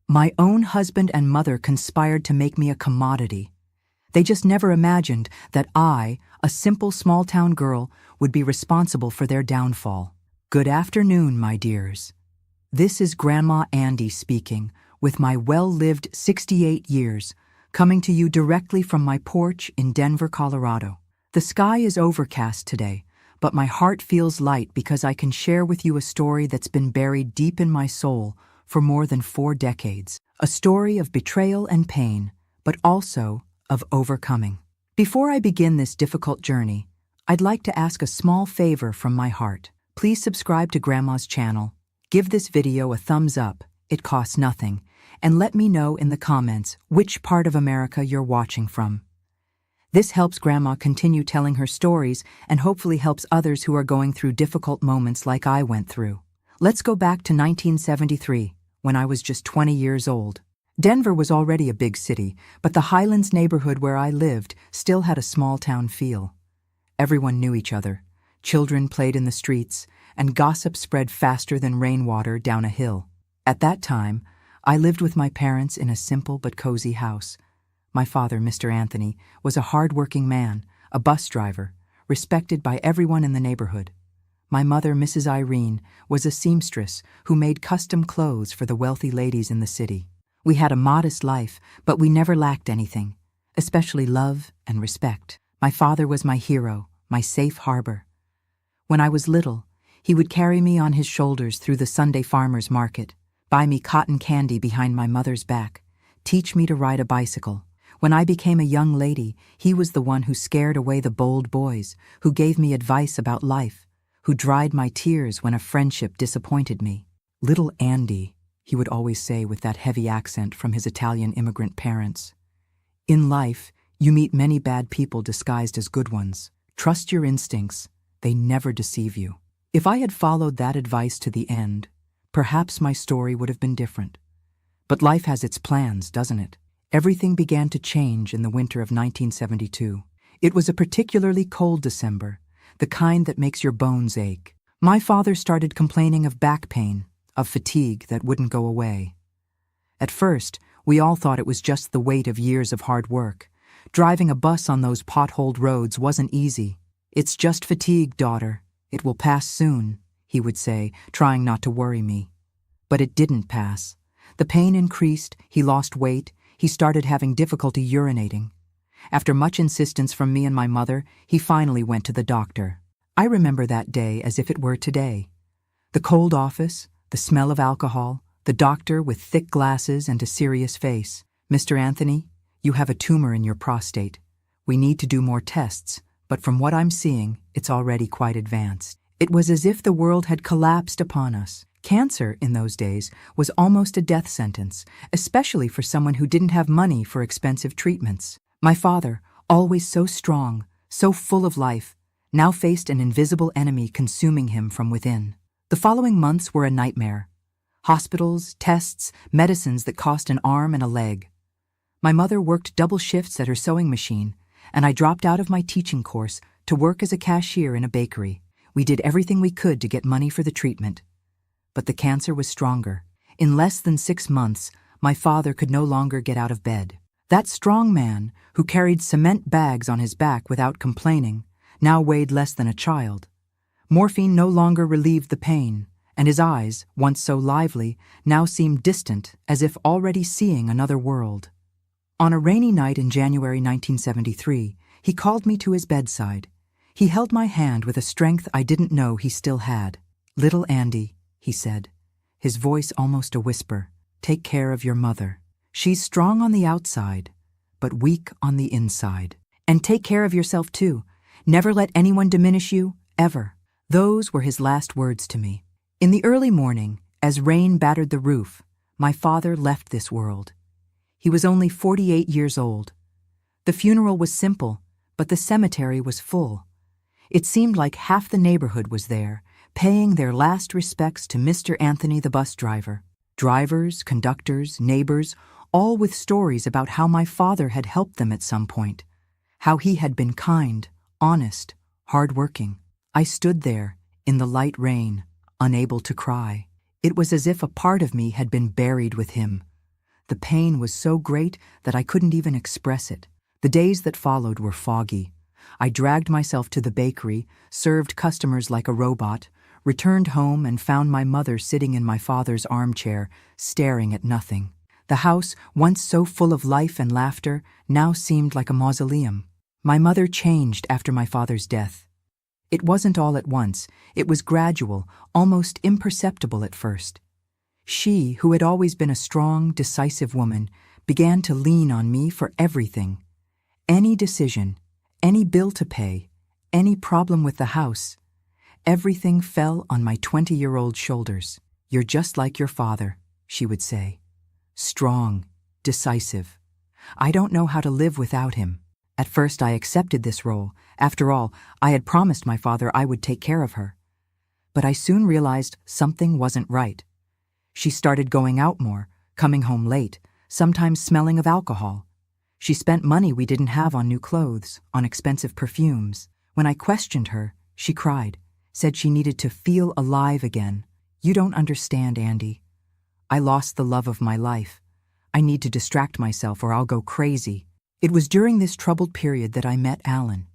My own husband and mother conspired to make me a commodity. They just never imagined that I, a simple small-town girl, would be responsible for their downfall. Good afternoon, my dears. This is Grandma Andy speaking, with my well-lived 68 years, coming to you directly from my porch in Denver, Colorado. The sky is overcast today, but my heart feels light because I can share with you a story that's been buried deep in my soul for more than 4 decades. A story of betrayal and pain, but also of overcoming. Before I begin this difficult journey, I'd like to ask a small favor from my heart. Please subscribe to Grandma's channel, give this video a thumbs up, it costs nothing, and let me know in the comments which part of America you're watching from. This helps Grandma continue telling her stories and hopefully helps others who are going through difficult moments like I went through. Let's go back to 1973, when I was just 20 years old. Denver was already a big city, but the Highlands neighborhood where I lived still had a small-town feel. Everyone knew each other, children played in the streets, and gossip spread faster than rainwater down a hill. At that time, I lived with my parents in a simple but cozy house. My father, Mr. Anthony, was a hard-working man, a bus driver, respected by everyone in the neighborhood. My mother, Mrs. Irene, was a seamstress who made custom clothes for the wealthy ladies in the city. We had a modest life, but we never lacked anything, especially love and respect. My father was my hero, my safe harbor. When I was little, he would carry me on his shoulders through the Sunday farmers market, buy me cotton candy behind my mother's back, teach me to ride a bicycle. When I became a young lady, he was the one who scared away the bold boys, who gave me advice about life, who dried my tears when a friendship disappointed me. Little Andy, he would always say with that heavy accent from his Italian immigrant parents. In life, you meet many bad people disguised as good ones. Trust your instincts, they never deceive you. If I had followed that advice to the end, perhaps my story would have been different. But life has its plans, doesn't it? Everything began to change in the winter of 1972. It was a particularly cold December, the kind that makes your bones ache. My father started complaining of back pain, of fatigue that wouldn't go away. At first, we all thought it was just the weight of years of hard work. Driving a bus on those potholed roads wasn't easy. "It's just fatigue, daughter. It will pass soon," he would say, trying not to worry me. But it didn't pass. The pain increased, he lost weight, he started having difficulty urinating. After much insistence from me and my mother, he finally went to the doctor. I remember that day as if it were today. The cold office, the smell of alcohol, the doctor with thick glasses and a serious face. "Mr. Anthony, you have a tumor in your prostate. We need to do more tests, but from what I'm seeing, it's already quite advanced." It was as if the world had collapsed upon us. Cancer, in those days, was almost a death sentence, especially for someone who didn't have money for expensive treatments. My father, always so strong, so full of life, now faced an invisible enemy consuming him from within. The following months were a nightmare. Hospitals, tests, medicines that cost an arm and a leg. My mother worked double shifts at her sewing machine, and I dropped out of my teaching course to work as a cashier in a bakery. We did everything we could to get money for the treatment. But the cancer was stronger. In less than 6 months, my father could no longer get out of bed. That strong man, who carried cement bags on his back without complaining, now weighed less than a child. Morphine no longer relieved the pain, and his eyes, once so lively, now seemed distant, as if already seeing another world. On a rainy night in January 1973, he called me to his bedside. He held my hand with a strength I didn't know he still had. "Little Andy," he said, his voice almost a whisper, "take care of your mother. She's strong on the outside, but weak on the inside. And take care of yourself too. Never let anyone diminish you, ever." Those were his last words to me. In the early morning, as rain battered the roof, my father left this world. He was only 48 years old. The funeral was simple, but the cemetery was full. It seemed like half the neighborhood was there, paying their last respects to Mr. Anthony the bus driver. Drivers, conductors, neighbors, all with stories about how my father had helped them at some point, how he had been kind, honest, hard-working. I stood there, in the light rain, unable to cry. It was as if a part of me had been buried with him. The pain was so great that I couldn't even express it. The days that followed were foggy. I dragged myself to the bakery, served customers like a robot, returned home and found my mother sitting in my father's armchair, staring at nothing. The house, once so full of life and laughter, now seemed like a mausoleum. My mother changed after my father's death. It wasn't all at once. It was gradual, almost imperceptible at first. She, who had always been a strong, decisive woman, began to lean on me for everything. Any decision, any bill to pay, any problem with the house, everything fell on my 20-year-old shoulders. "You're just like your father," she would say. "Strong, decisive. I don't know how to live without him." At first I accepted this role. After all, I had promised my father I would take care of her. But I soon realized something wasn't right. She started going out more, coming home late, sometimes smelling of alcohol. She spent money we didn't have on new clothes, on expensive perfumes. When I questioned her, she cried, said she needed to feel alive again. "You don't understand, Andy. I lost the love of my life. I need to distract myself or I'll go crazy." It was during this troubled period that I met Alan.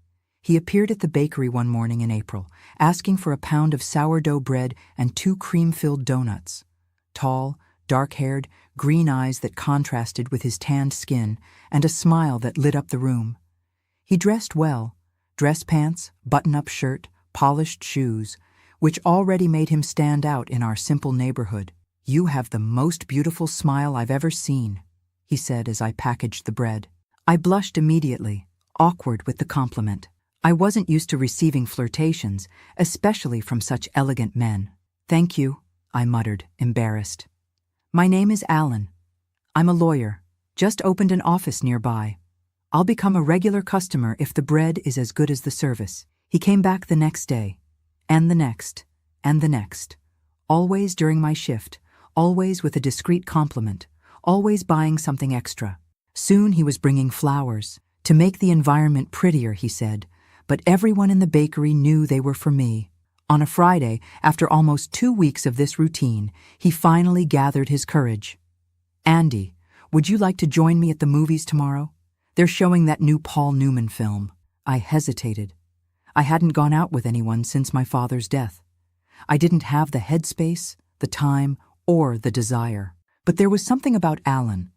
He appeared at the bakery one morning in April, asking for a pound of sourdough bread and 2 cream-filled donuts. Tall, dark-haired, green eyes that contrasted with his tanned skin, and a smile that lit up the room. He dressed well, dress pants, button-up shirt, polished shoes, which already made him stand out in our simple neighborhood. "You have the most beautiful smile I've ever seen," he said as I packaged the bread. I blushed immediately, awkward with the compliment. I wasn't used to receiving flirtations, especially from such elegant men. "Thank you," I muttered, embarrassed. "My name is Alan. I'm a lawyer. Just opened an office nearby. I'll become a regular customer if the bread is as good as the service." He came back the next day, and the next, and the next. Always during my shift, always with a discreet compliment, always buying something extra. Soon he was bringing flowers, to make the environment prettier, he said, but everyone in the bakery knew they were for me. On a Friday, after almost 2 weeks of this routine, he finally gathered his courage. "Andy, would you like to join me at the movies tomorrow? They're showing that new Paul Newman film." I hesitated. I hadn't gone out with anyone since my father's death. I didn't have the headspace, the time, or the desire. But there was something about Alan.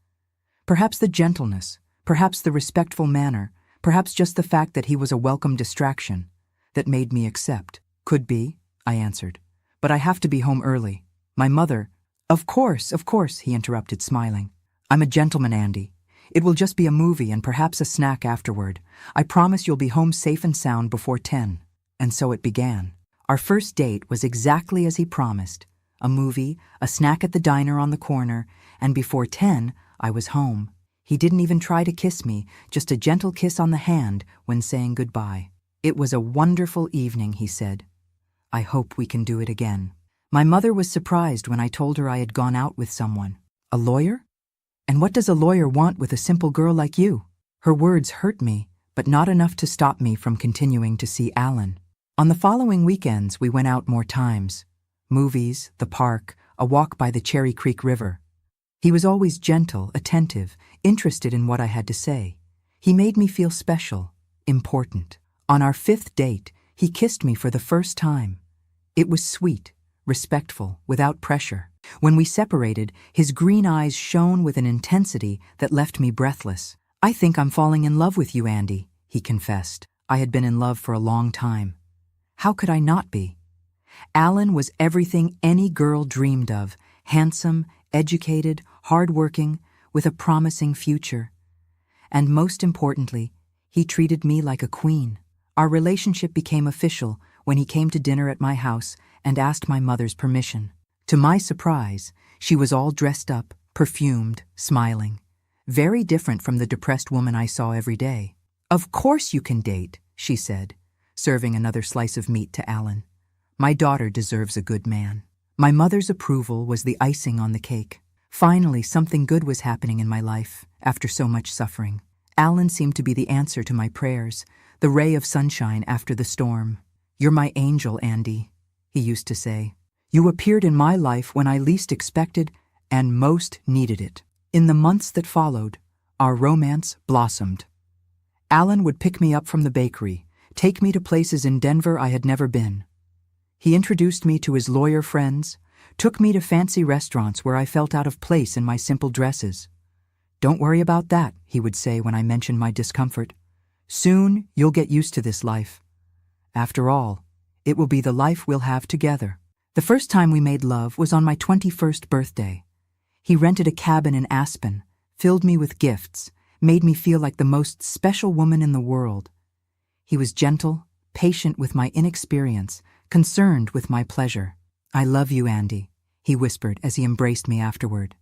Perhaps the gentleness, perhaps the respectful manner, perhaps just the fact that he was a welcome distraction, that made me accept. "Could be," I answered. "But I have to be home early. My mother—" Of course, he interrupted, smiling. "I'm a gentleman, Andy. It will just be a movie and perhaps a snack afterward. I promise you'll be home safe and sound before 10. And so it began. Our first date was exactly as he promised. A movie, a snack at the diner on the corner, and before 10, I was home. He didn't even try to kiss me, just a gentle kiss on the hand when saying goodbye. "It was a wonderful evening," he said. "I hope we can do it again." My mother was surprised when I told her I had gone out with someone. "A lawyer? And what does a lawyer want with a simple girl like you?" Her words hurt me, but not enough to stop me from continuing to see Alan. On the following weekends, we went out more times. Movies, the park, a walk by the Cherry Creek River. He was always gentle, attentive, interested in what I had to say. He made me feel special, important. On our 5th date, he kissed me for the first time. It was sweet, respectful, without pressure. When we separated, his green eyes shone with an intensity that left me breathless. "I think I'm falling in love with you, Andy," he confessed. I had been in love for a long time. How could I not be? Alan was everything any girl dreamed of, handsome, educated, hardworking, with a promising future. And most importantly, he treated me like a queen. Our relationship became official when he came to dinner at my house and asked my mother's permission. To my surprise, she was all dressed up, perfumed, smiling. Very different from the depressed woman I saw every day. "Of course you can date," she said, serving another slice of meat to Alan. "My daughter deserves a good man." My mother's approval was the icing on the cake. Finally, something good was happening in my life, after so much suffering. Alan seemed to be the answer to my prayers, the ray of sunshine after the storm. "You're my angel, Andy," he used to say. "You appeared in my life when I least expected and most needed it." In the months that followed, our romance blossomed. Alan would pick me up from the bakery, take me to places in Denver I had never been. He introduced me to his lawyer friends, took me to fancy restaurants where I felt out of place in my simple dresses. "Don't worry about that," he would say when I mentioned my discomfort. "Soon you'll get used to this life. After all, it will be the life we'll have together." The first time we made love was on my 21st birthday. He rented a cabin in Aspen, filled me with gifts, made me feel like the most special woman in the world. He was gentle, patient with my inexperience, concerned with my pleasure. "I love you, Andy," he whispered as he embraced me afterward.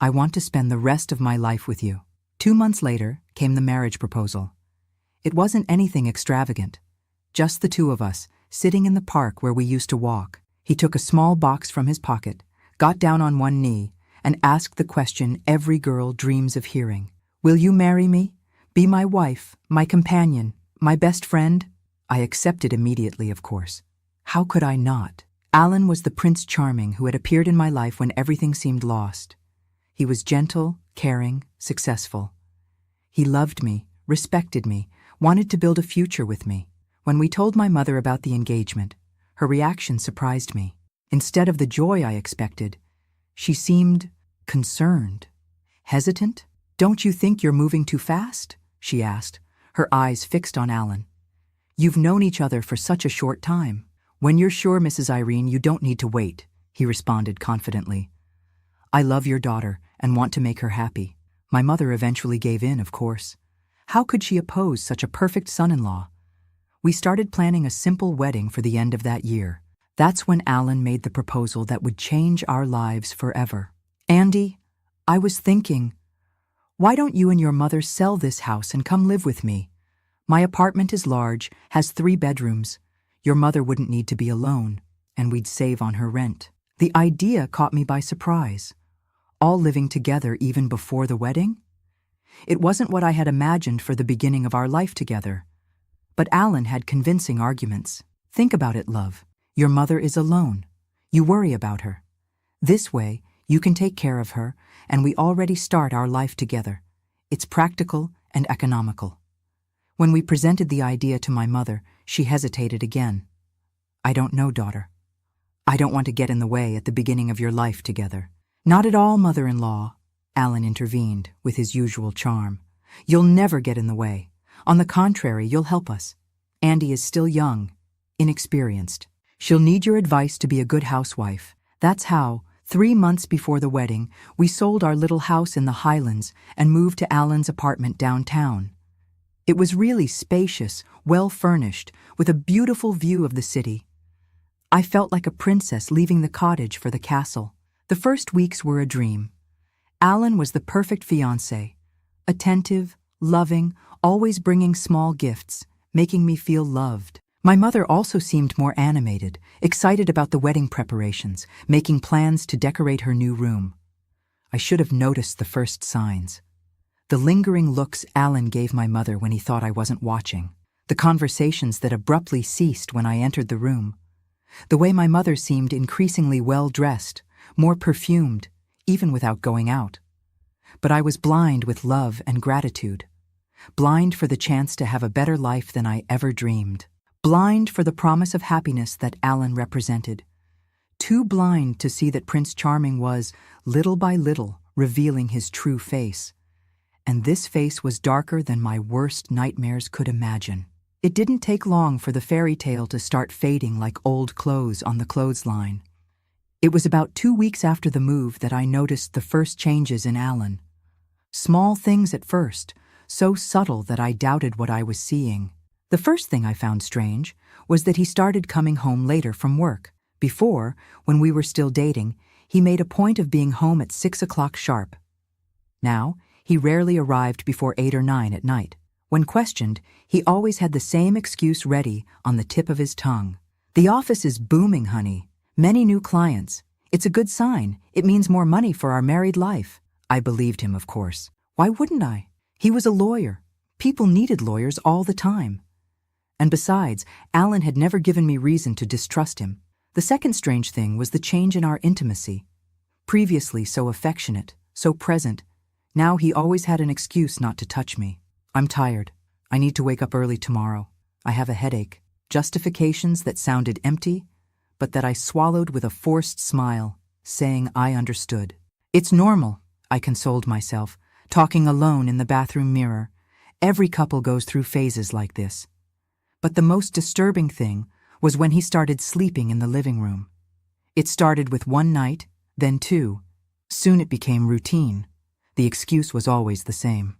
"I want to spend the rest of my life with you." 2 months later came the marriage proposal. It wasn't anything extravagant, just the two of us, sitting in the park where we used to walk. He took a small box from his pocket, got down on one knee, and asked the question every girl dreams of hearing. "Will you marry me? Be my wife, my companion, my best friend?" I accepted immediately, of course. How could I not? Alan was the Prince Charming who had appeared in my life when everything seemed lost. He was gentle, caring, successful. He loved me, respected me, wanted to build a future with me. When we told my mother about the engagement, her reaction surprised me. Instead of the joy I expected, she seemed concerned, hesitant. "Don't you think you're moving too fast?" she asked, her eyes fixed on Alan. "You've known each other for such a short time." "When you're sure, Mrs. Irene, you don't need to wait," he responded confidently. "I love your daughter and want to make her happy." My mother eventually gave in, of course. How could she oppose such a perfect son-in-law? We started planning a simple wedding for the end of that year. That's when Alan made the proposal that would change our lives forever. "Andy, I was thinking, why don't you and your mother sell this house and come live with me? My apartment is large, has 3 bedrooms. Your mother wouldn't need to be alone, and we'd save on her rent." The idea caught me by surprise. All living together even before the wedding? It wasn't what I had imagined for the beginning of our life together. But Alan had convincing arguments. "Think about it, love. Your mother is alone. You worry about her. This way, you can take care of her, and we already start our life together. It's practical and economical." When we presented the idea to my mother, she hesitated again. "I don't know, daughter. I don't want to get in the way at the beginning of your life together." "Not at all, mother-in-law," Alan intervened with his usual charm. "You'll never get in the way. On the contrary, you'll help us. Andy is still young, inexperienced. She'll need your advice to be a good housewife." That's how, 3 months before the wedding, we sold our little house in the Highlands and moved to Alan's apartment downtown. It was really spacious, well-furnished, with a beautiful view of the city. I felt like a princess leaving the cottage for the castle. The first weeks were a dream. Alan was the perfect fiancé, attentive, loving, always bringing small gifts, making me feel loved. My mother also seemed more animated, excited about the wedding preparations, making plans to decorate her new room. I should have noticed the first signs. The lingering looks Alan gave my mother when he thought I wasn't watching. The conversations that abruptly ceased when I entered the room. The way my mother seemed increasingly well-dressed, more perfumed, even without going out. But I was blind with love and gratitude. Blind for the chance to have a better life than I ever dreamed. Blind for the promise of happiness that Alan represented. Too blind to see that Prince Charming was, little by little, revealing his true face. And this face was darker than my worst nightmares could imagine. It didn't take long for the fairy tale to start fading like old clothes on the clothesline. It was about 2 weeks after the move that I noticed the first changes in Alan. Small things at first, so subtle that I doubted what I was seeing. The first thing I found strange was that he started coming home later from work. Before, when we were still dating, he made a point of being home at 6 o'clock sharp. Now, he rarely arrived before 8 or 9 at night. When questioned, he always had the same excuse ready on the tip of his tongue. "The office is booming, honey. Many new clients. It's a good sign. It means more money for our married life." I believed him, of course. Why wouldn't I? He was a lawyer. People needed lawyers all the time. And besides, Alan had never given me reason to distrust him. The second strange thing was the change in our intimacy. Previously so affectionate, so present, Now he always had an excuse not to touch me. I'm tired. I need to wake up early tomorrow. I have a headache. Justifications that sounded empty, but that I swallowed with a forced smile, saying I understood. It's normal, I consoled myself, talking alone in the bathroom mirror. Every couple goes through phases like this. But the most disturbing thing was when he started sleeping in the living room. It started with one night, then two. Soon it became routine. The excuse was always the same.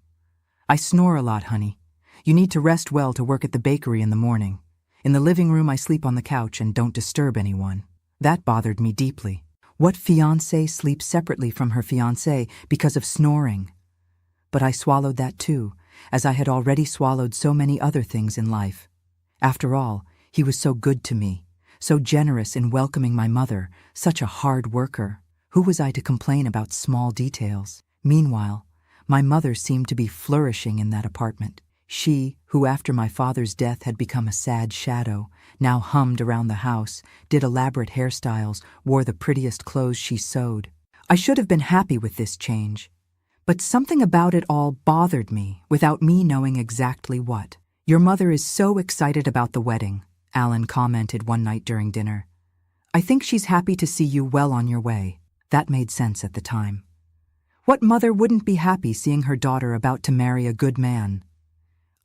I snore a lot, honey. You need to rest well to work at the bakery in the morning. In the living room I sleep on the couch and don't disturb anyone. That bothered me deeply. What fiancé sleeps separately from her fiancé because of snoring? But I swallowed that too, as I had already swallowed so many other things in life. After all, he was so good to me, so generous in welcoming my mother, such a hard worker. Who was I to complain about small details? Meanwhile, my mother seemed to be flourishing in that apartment. She, who after my father's death had become a sad shadow, now hummed around the house, did elaborate hairstyles, wore the prettiest clothes she sewed. I should have been happy with this change. But something about it all bothered me, without me knowing exactly what. Your mother is so excited about the wedding, Alan commented one night during dinner. I think she's happy to see you well on your way. That made sense at the time. What mother wouldn't be happy seeing her daughter about to marry a good man?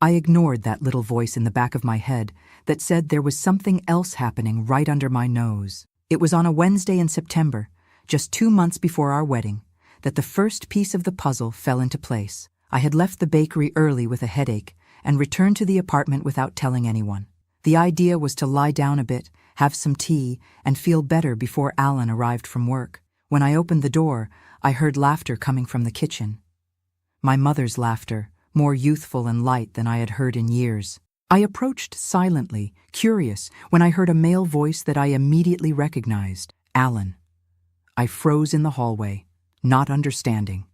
I ignored that little voice in the back of my head that said there was something else happening right under my nose. It was on a Wednesday in September, just 2 months before our wedding, that the first piece of the puzzle fell into place. I had left the bakery early with a headache and returned to the apartment without telling anyone. The idea was to lie down a bit, have some tea, and feel better before Alan arrived from work. When I opened the door, I heard laughter coming from the kitchen. My mother's laughter, more youthful and light than I had heard in years. I approached silently, curious, when I heard a male voice that I immediately recognized. Alan. I froze in the hallway, not understanding.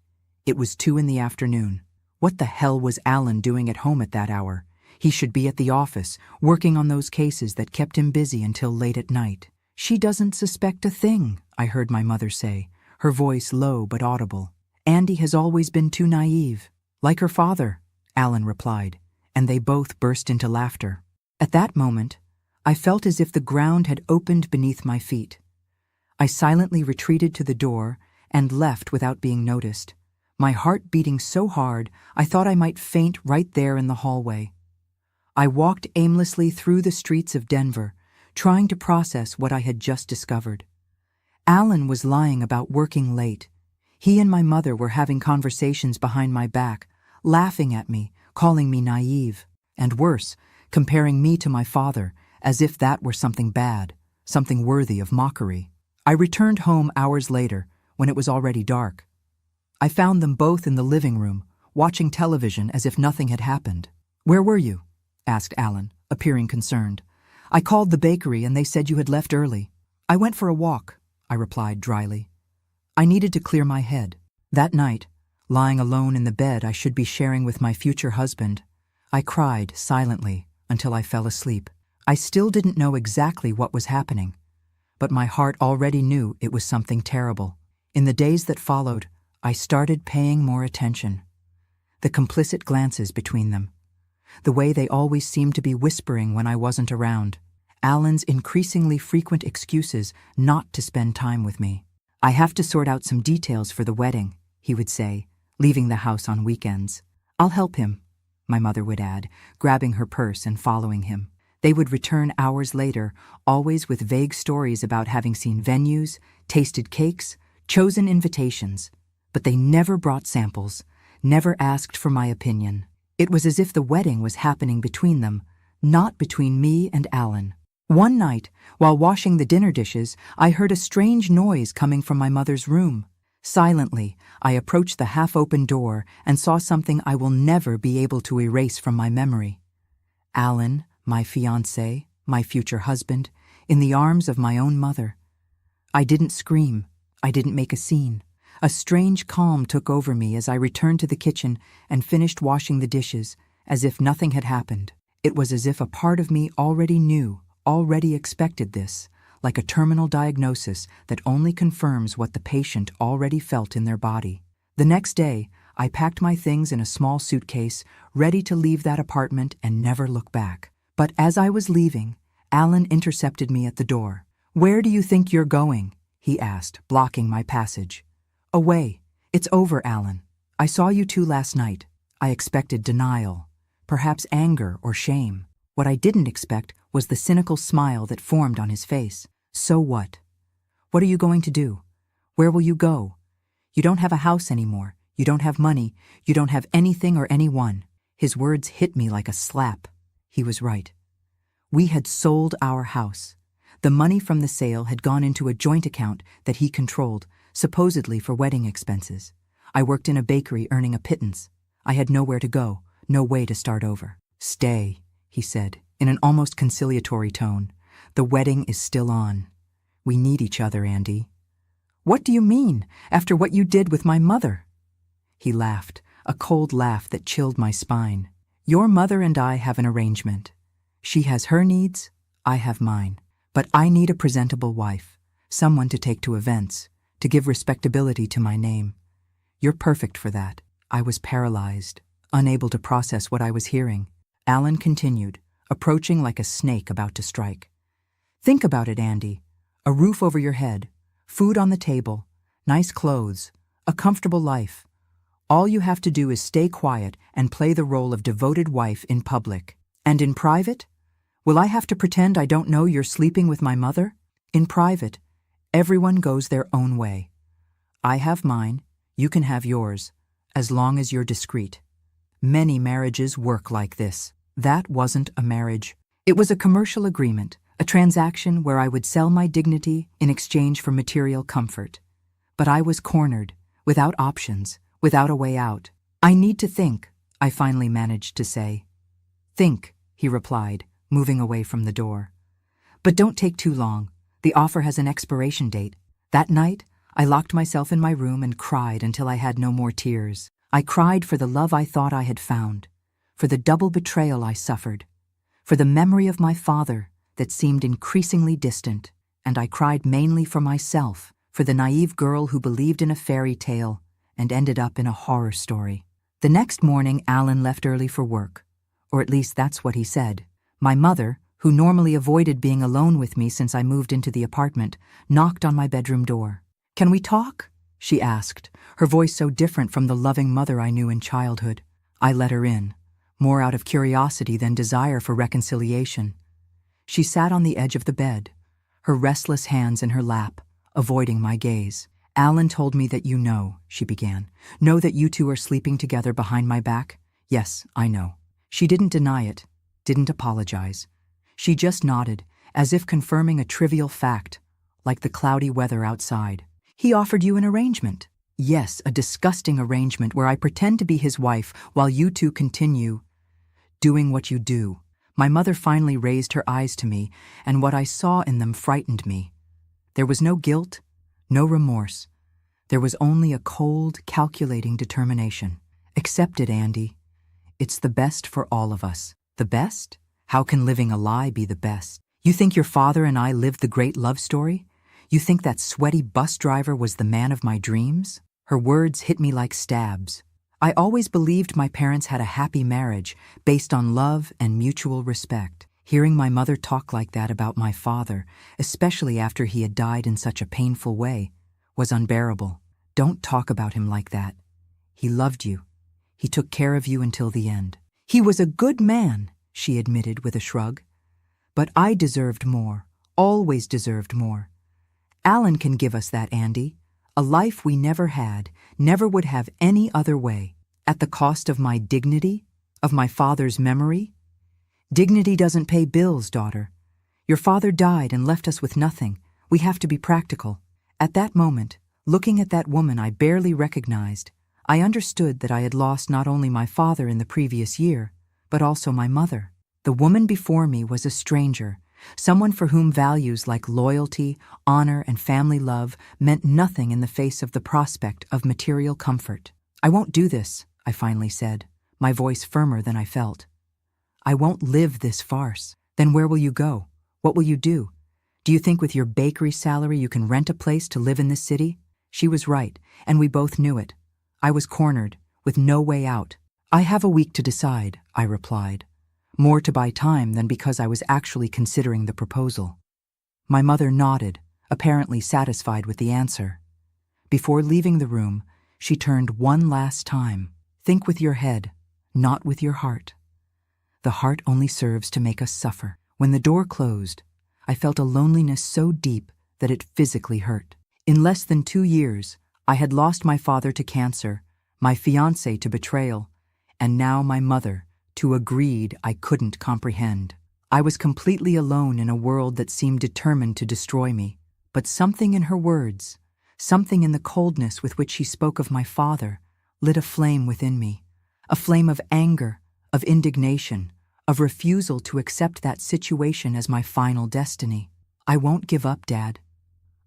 It was 2 p.m. What the hell was Alan doing at home at that hour? He should be at the office, working on those cases that kept him busy until late at night. She doesn't suspect a thing, I heard my mother say, her voice low but audible. Andy has always been too naive. Like her father, Alan replied, and they both burst into laughter. At that moment, I felt as if the ground had opened beneath my feet. I silently retreated to the door and left without being noticed, my heart beating so hard I thought I might faint right there in the hallway. I walked aimlessly through the streets of Denver, trying to process what I had just discovered. Alan was lying about working late. He and my mother were having conversations behind my back, laughing at me, calling me naive, and worse, comparing me to my father, as if that were something bad, something worthy of mockery. I returned home hours later, when it was already dark. I found them both in the living room, watching television as if nothing had happened. Where were you? Asked Alan, appearing concerned. I called the bakery and they said you had left early. I went for a walk, I replied dryly. I needed to clear my head. That night, lying alone in the bed I should be sharing with my future husband, I cried silently until I fell asleep. I still didn't know exactly what was happening, but my heart already knew it was something terrible. In the days that followed, I started paying more attention. The complicit glances between them, the way they always seemed to be whispering when I wasn't around, Alan's increasingly frequent excuses not to spend time with me. I have to sort out some details for the wedding, he would say, leaving the house on weekends. I'll help him, my mother would add, grabbing her purse and following him. They would return hours later, always with vague stories about having seen venues, tasted cakes, chosen invitations, but they never brought samples, never asked for my opinion. It was as if the wedding was happening between them, not between me and Alan. One night, while washing the dinner dishes, I heard a strange noise coming from my mother's room. Silently, I approached the half-open door and saw something I will never be able to erase from my memory. Alan, my fiancé, my future husband, in the arms of my own mother. I didn't scream. I didn't make a scene. A strange calm took over me as I returned to the kitchen and finished washing the dishes, as if nothing had happened. It was as if a part of me already knew, already expected this, like a terminal diagnosis that only confirms what the patient already felt in their body. The next day, I packed my things in a small suitcase, ready to leave that apartment and never look back. But as I was leaving, Alan intercepted me at the door. "Where do you think you're going?" he asked, blocking my passage. "Away. It's over, Alan. I saw you two last night." I expected denial, perhaps anger or shame. What I didn't expect was the cynical smile that formed on his face. "So what? What are you going to do? Where will you go? You don't have a house anymore. You don't have money. You don't have anything or anyone." His words hit me like a slap. He was right. We had sold our house. The money from the sale had gone into a joint account that he controlled, supposedly for wedding expenses. I worked in a bakery earning a pittance. I had nowhere to go, no way to start over. "Stay," he said, in an almost conciliatory tone. "The wedding is still on. We need each other, Andy." "What do you mean, after what you did with my mother?" He laughed, a cold laugh that chilled my spine. "Your mother and I have an arrangement. She has her needs, I have mine. But I need a presentable wife, someone to take to events, to give respectability to my name. You're perfect for that." I was paralyzed, unable to process what I was hearing. Alan continued, approaching like a snake about to strike. "Think about it, Andy. A roof over your head, food on the table, nice clothes, a comfortable life. All you have to do is stay quiet and play the role of devoted wife in public. And in private? Will I have to pretend I don't know you're sleeping with my mother? In private, everyone goes their own way. I have mine, you can have yours, as long as you're discreet. Many marriages work like this. That wasn't a marriage. It was a commercial agreement, a transaction where I would sell my dignity in exchange for material comfort. But I was cornered, without options, without a way out. "I need to think," I finally managed to say. "Think," he replied, moving away from the door. "But don't take too long. The offer has an expiration date." That night, I locked myself in my room and cried until I had no more tears. I cried for the love I thought I had found, for the double betrayal I suffered, for the memory of my father that seemed increasingly distant, and I cried mainly for myself, for the naive girl who believed in a fairy tale and ended up in a horror story. The next morning, Alan left early for work, or at least that's what he said. My mother, who normally avoided being alone with me since I moved into the apartment, knocked on my bedroom door. "Can we talk?" she asked, her voice so different from the loving mother I knew in childhood. I let her in, more out of curiosity than desire for reconciliation. She sat on the edge of the bed, her restless hands in her lap, avoiding my gaze. "Alan told me that you know," she began. "Know that you two are sleeping together behind my back?" "Yes, I know." She didn't deny it, didn't apologize. She just nodded, as if confirming a trivial fact, like the cloudy weather outside. "He offered you an arrangement." "Yes, a disgusting arrangement where I pretend to be his wife while you two continue doing what you do." My mother finally raised her eyes to me, and what I saw in them frightened me. There was no guilt, no remorse. There was only a cold, calculating determination. "Accept it, Andy. It's the best for all of us." "The best? How can living a lie be the best? You think your father and I lived the great love story? You think that sweaty bus driver was the man of my dreams?" Her words hit me like stabs. I always believed my parents had a happy marriage based on love and mutual respect. Hearing my mother talk like that about my father, especially after he had died in such a painful way, was unbearable. "Don't talk about him like that. He loved you. He took care of you until the end." "He was a good man," she admitted with a shrug. "But I deserved more, always deserved more. Alan can give us that, Andy. A life we never had, never would have any other way. At the cost of my dignity, of my father's memory? Dignity doesn't pay bills, daughter. Your father died and left us with nothing. We have to be practical." At that moment, looking at that woman I barely recognized, I understood that I had lost not only my father in the previous year, but also my mother. The woman before me was a stranger, someone for whom values like loyalty, honor, and family love meant nothing in the face of the prospect of material comfort. "I won't do this," I finally said, my voice firmer than I felt. "I won't live this farce." "Then where will you go? What will you do? Do you think with your bakery salary you can rent a place to live in this city?" She was right, and we both knew it. I was cornered, with no way out. "I have a week to decide," I replied, more to buy time than because I was actually considering the proposal. My mother nodded, apparently satisfied with the answer. Before leaving the room, she turned one last time. "Think with your head, not with your heart. The heart only serves to make us suffer." When the door closed, I felt a loneliness so deep that it physically hurt. In less than 2 years, I had lost my father to cancer, my fiancé to betrayal, and now my mother to a greed I couldn't comprehend. I was completely alone in a world that seemed determined to destroy me. But something in her words, something in the coldness with which she spoke of my father, lit a flame within me, a flame of anger, of indignation, of refusal to accept that situation as my final destiny. "I won't give up, Dad,"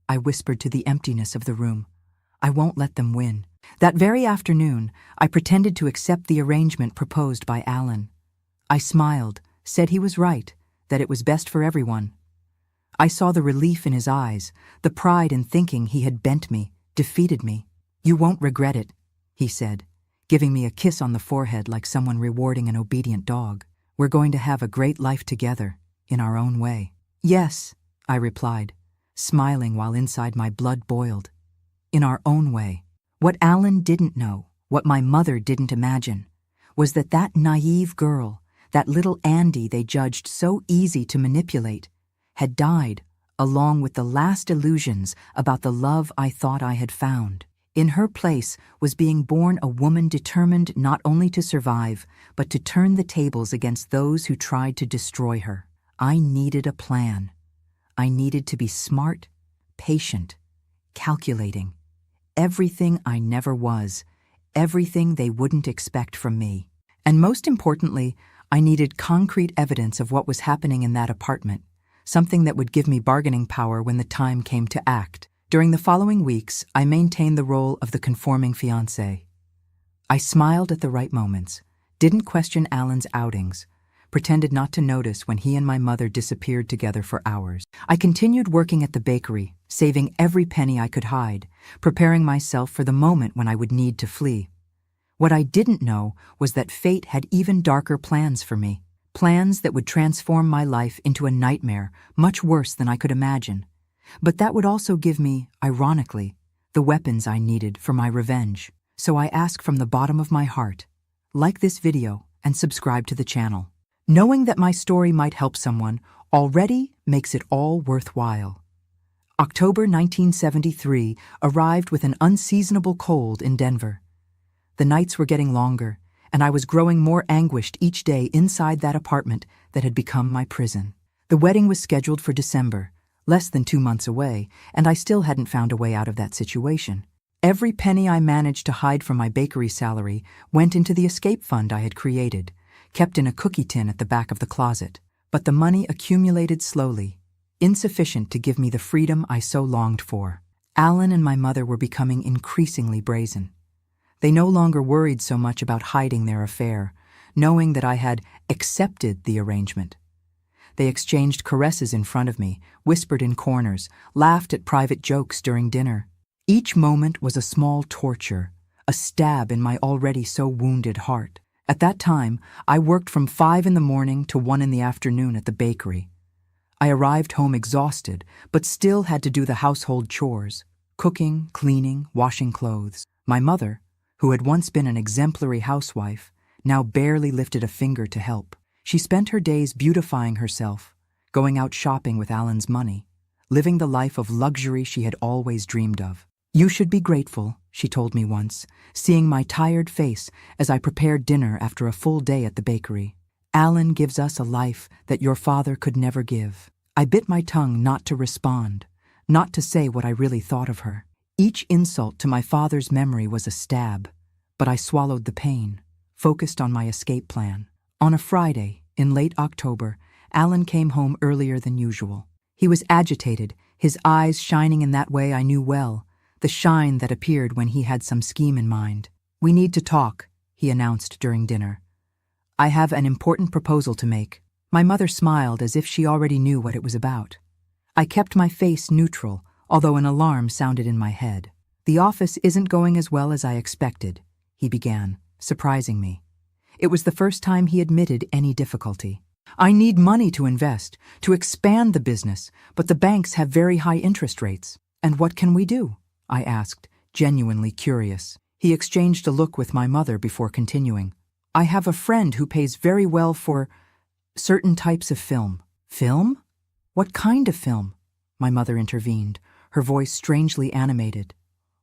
I whispered to the emptiness of the room. "I won't let them win." That very afternoon, I pretended to accept the arrangement proposed by Alan. I smiled, said he was right, that it was best for everyone. I saw the relief in his eyes, the pride in thinking he had bent me, defeated me. "You won't regret it," he said, giving me a kiss on the forehead like someone rewarding an obedient dog. "We're going to have a great life together, in our own way." "Yes," I replied, smiling while inside my blood boiled. "In our own way." What Alan didn't know, what my mother didn't imagine, was that naive girl, that little Andy they judged so easy to manipulate, had died along with the last illusions about the love I thought I had found. In her place was being born a woman determined not only to survive, but to turn the tables against those who tried to destroy her. I needed a plan. I needed to be smart, patient, calculating. Everything I never was, everything they wouldn't expect from me. And most importantly, I needed concrete evidence of what was happening in that apartment, something that would give me bargaining power when the time came to act. During the following weeks, I maintained the role of the conforming fiancé. I smiled at the right moments, didn't question Alan's outings, pretended not to notice when he and my mother disappeared together for hours. I continued working at the bakery, saving every penny I could hide, preparing myself for the moment when I would need to flee. What I didn't know was that fate had even darker plans for me, plans that would transform my life into a nightmare much worse than I could imagine. But that would also give me, ironically, the weapons I needed for my revenge. So I ask from the bottom of my heart, like this video and subscribe to the channel. Knowing that my story might help someone already makes it all worthwhile. October 1973 arrived with an unseasonable cold in Denver. The nights were getting longer, and I was growing more anguished each day inside that apartment that had become my prison. The wedding was scheduled for December, less than 2 months away, and I still hadn't found a way out of that situation. Every penny I managed to hide from my bakery salary went into the escape fund I had created, kept in a cookie tin at the back of the closet. But the money accumulated slowly, insufficient to give me the freedom I so longed for. Alan and my mother were becoming increasingly brazen. They no longer worried so much about hiding their affair, knowing that I had accepted the arrangement. They exchanged caresses in front of me, whispered in corners, laughed at private jokes during dinner. Each moment was a small torture, a stab in my already so wounded heart. At that time, I worked from 5 in the morning to 1 in the afternoon at the bakery. I arrived home exhausted, but still had to do the household chores, cooking, cleaning, washing clothes. My mother, who had once been an exemplary housewife, now barely lifted a finger to help. She spent her days beautifying herself, going out shopping with Alan's money, living the life of luxury she had always dreamed of. "You should be grateful," she told me once, seeing my tired face as I prepared dinner after a full day at the bakery. "Alan gives us a life that your father could never give." I bit my tongue not to respond, not to say what I really thought of her. Each insult to my father's memory was a stab, but I swallowed the pain, focused on my escape plan. On a Friday, in late October, Alan came home earlier than usual. He was agitated, his eyes shining in that way I knew well, the shine that appeared when he had some scheme in mind. "We need to talk," he announced during dinner. "I have an important proposal to make." My mother smiled as if she already knew what it was about. I kept my face neutral, although an alarm sounded in my head. "The office isn't going as well as I expected," he began, surprising me. It was the first time he admitted any difficulty. I need money to invest, to expand the business, but the banks have very high interest rates. And what can we do? I asked, genuinely curious. He exchanged a look with my mother before continuing. I have a friend who pays very well for certain types of film. Film? What kind of film? My mother intervened, her voice strangely animated.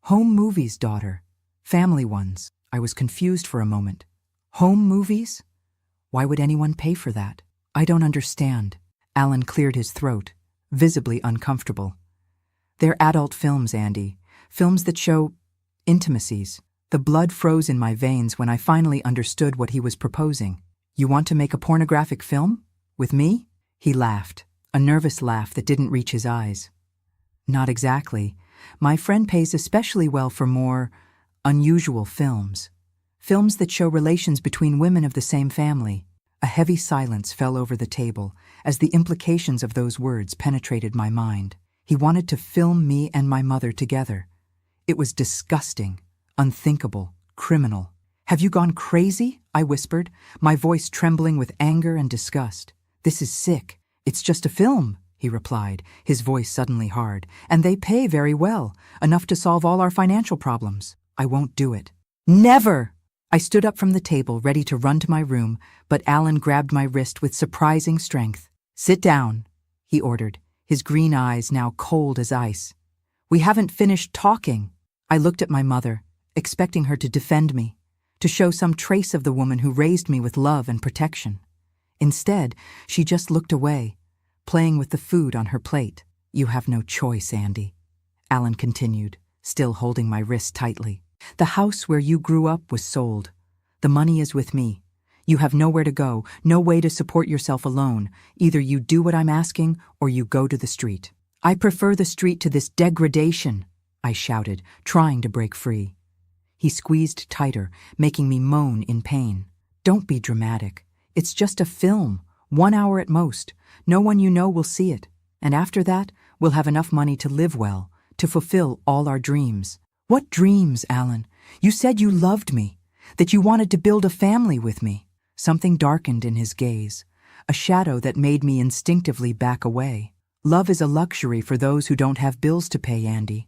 Home movies, daughter. Family ones. I was confused for a moment. Home movies? Why would anyone pay for that? I don't understand. Alan cleared his throat, visibly uncomfortable. They're adult films, Andy. Films that show intimacies. The blood froze in my veins when I finally understood what he was proposing. You want to make a pornographic film? With me? He laughed, a nervous laugh that didn't reach his eyes. Not exactly. My friend pays especially well for more unusual films. Films that show relations between women of the same family. A heavy silence fell over the table as the implications of those words penetrated my mind. He wanted to film me and my mother together. It was disgusting, unthinkable, criminal. Have you gone crazy? I whispered, my voice trembling with anger and disgust. This is sick. It's just a film, he replied, his voice suddenly hard. And they pay very well, enough to solve all our financial problems. I won't do it. Never! I stood up from the table, ready to run to my room, but Alan grabbed my wrist with surprising strength. Sit down, he ordered, his green eyes now cold as ice. We haven't finished talking. I looked at my mother, expecting her to defend me, to show some trace of the woman who raised me with love and protection. Instead, she just looked away, playing with the food on her plate. You have no choice, Andy, Alan continued, still holding my wrist tightly. The house where you grew up was sold. The money is with me. You have nowhere to go, no way to support yourself alone. Either you do what I'm asking, or you go to the street. I prefer the street to this degradation, I shouted, trying to break free. He squeezed tighter, making me moan in pain. Don't be dramatic. It's just a film, 1 hour at most. No one you know will see it. And after that, we'll have enough money to live well, to fulfill all our dreams. What dreams, Alan? You said you loved me, that you wanted to build a family with me. Something darkened in his gaze, a shadow that made me instinctively back away. Love is a luxury for those who don't have bills to pay, Andy.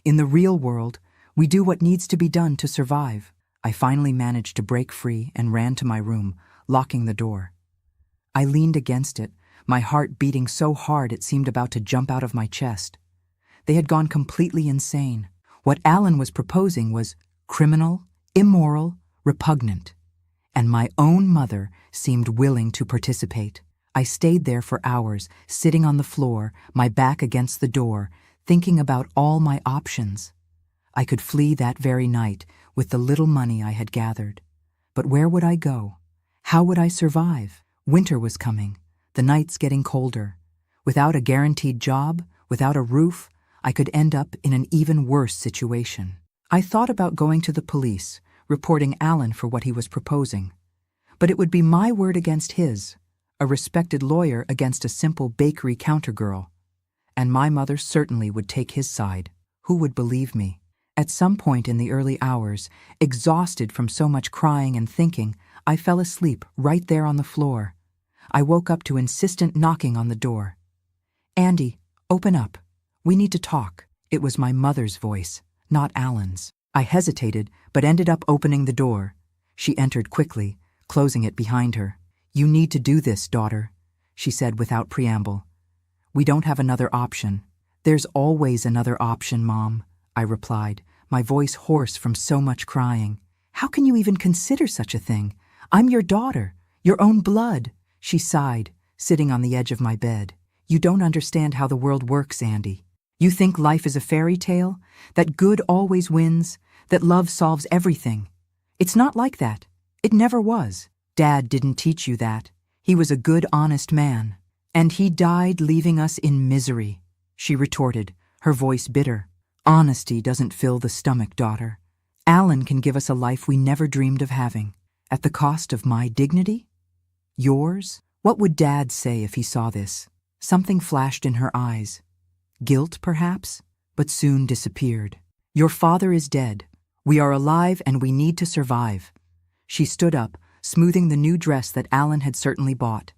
In the real world, we do what needs to be done to survive. I finally managed to break free and ran to my room, locking the door. I leaned against it, my heart beating so hard it seemed about to jump out of my chest. They had gone completely insane. What Alan was proposing was criminal, immoral, repugnant. And my own mother seemed willing to participate. I stayed there for hours, sitting on the floor, my back against the door, thinking about all my options. I could flee that very night with the little money I had gathered. But where would I go? How would I survive? Winter was coming, the nights getting colder. Without a guaranteed job, without a roof, I could end up in an even worse situation. I thought about going to the police, reporting Alan for what he was proposing. But it would be my word against his, a respected lawyer against a simple bakery counter girl. And my mother certainly would take his side. Who would believe me? At some point in the early hours, exhausted from so much crying and thinking, I fell asleep right there on the floor. I woke up to insistent knocking on the door. Andy, open up. We need to talk. It was my mother's voice, not Alan's. I hesitated, but ended up opening the door. She entered quickly, closing it behind her. You need to do this, daughter, she said without preamble. We don't have another option. There's always another option, Mom, I replied, my voice hoarse from so much crying. How can you even consider such a thing? I'm your daughter, your own blood, she sighed, sitting on the edge of my bed. You don't understand how the world works, Andy. You think life is a fairy tale, that good always wins, that love solves everything. It's not like that. It never was. Dad didn't teach you that. He was a good, honest man. And he died leaving us in misery, she retorted, her voice bitter. Honesty doesn't fill the stomach, daughter. Alan can give us a life we never dreamed of having. At the cost of my dignity? Yours? What would Dad say if he saw this? Something flashed in her eyes. Guilt, perhaps, but soon disappeared. Your father is dead. We are alive and we need to survive. She stood up, smoothing the new dress that Alan had certainly bought.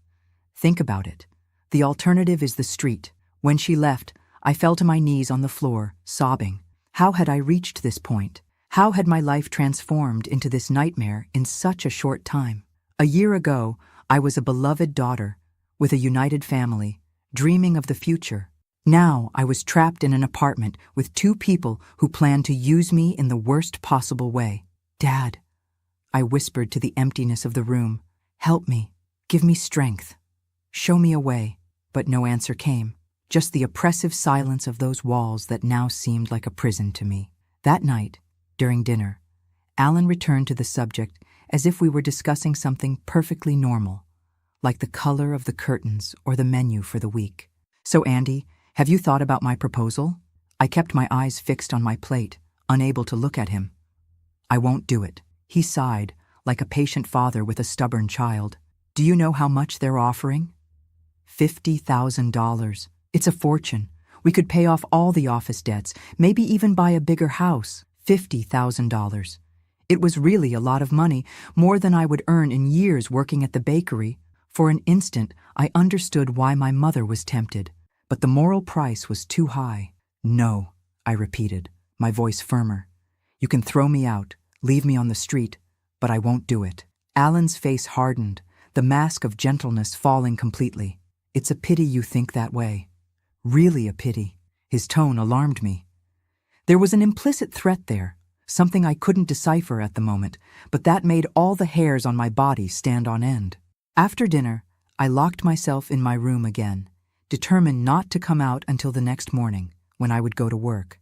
Think about it. The alternative is the street. When she left, I fell to my knees on the floor, sobbing. How had I reached this point? How had my life transformed into this nightmare in such a short time? A year ago, I was a beloved daughter, with a united family, dreaming of the future. Now I was trapped in an apartment with two people who planned to use me in the worst possible way. Dad, I whispered to the emptiness of the room, help me, give me strength, show me a way. But no answer came, just the oppressive silence of those walls that now seemed like a prison to me. That night, during dinner, Alan returned to the subject as if we were discussing something perfectly normal, like the color of the curtains or the menu for the week. So Andy, have you thought about my proposal? I kept my eyes fixed on my plate, unable to look at him. I won't do it. He sighed, like a patient father with a stubborn child. Do you know how much they're offering? $50,000. It's a fortune. We could pay off all the office debts, maybe even buy a bigger house. $50,000. It was really a lot of money, more than I would earn in years working at the bakery. For an instant, I understood why my mother was tempted, but the moral price was too high. No, I repeated, my voice firmer. You can throw me out, leave me on the street, but I won't do it. Alan's face hardened, the mask of gentleness falling completely. It's a pity you think that way. Really a pity. His tone alarmed me. There was an implicit threat there, something I couldn't decipher at the moment, but that made all the hairs on my body stand on end. After dinner, I locked myself in my room again, determined not to come out until the next morning, when I would go to work.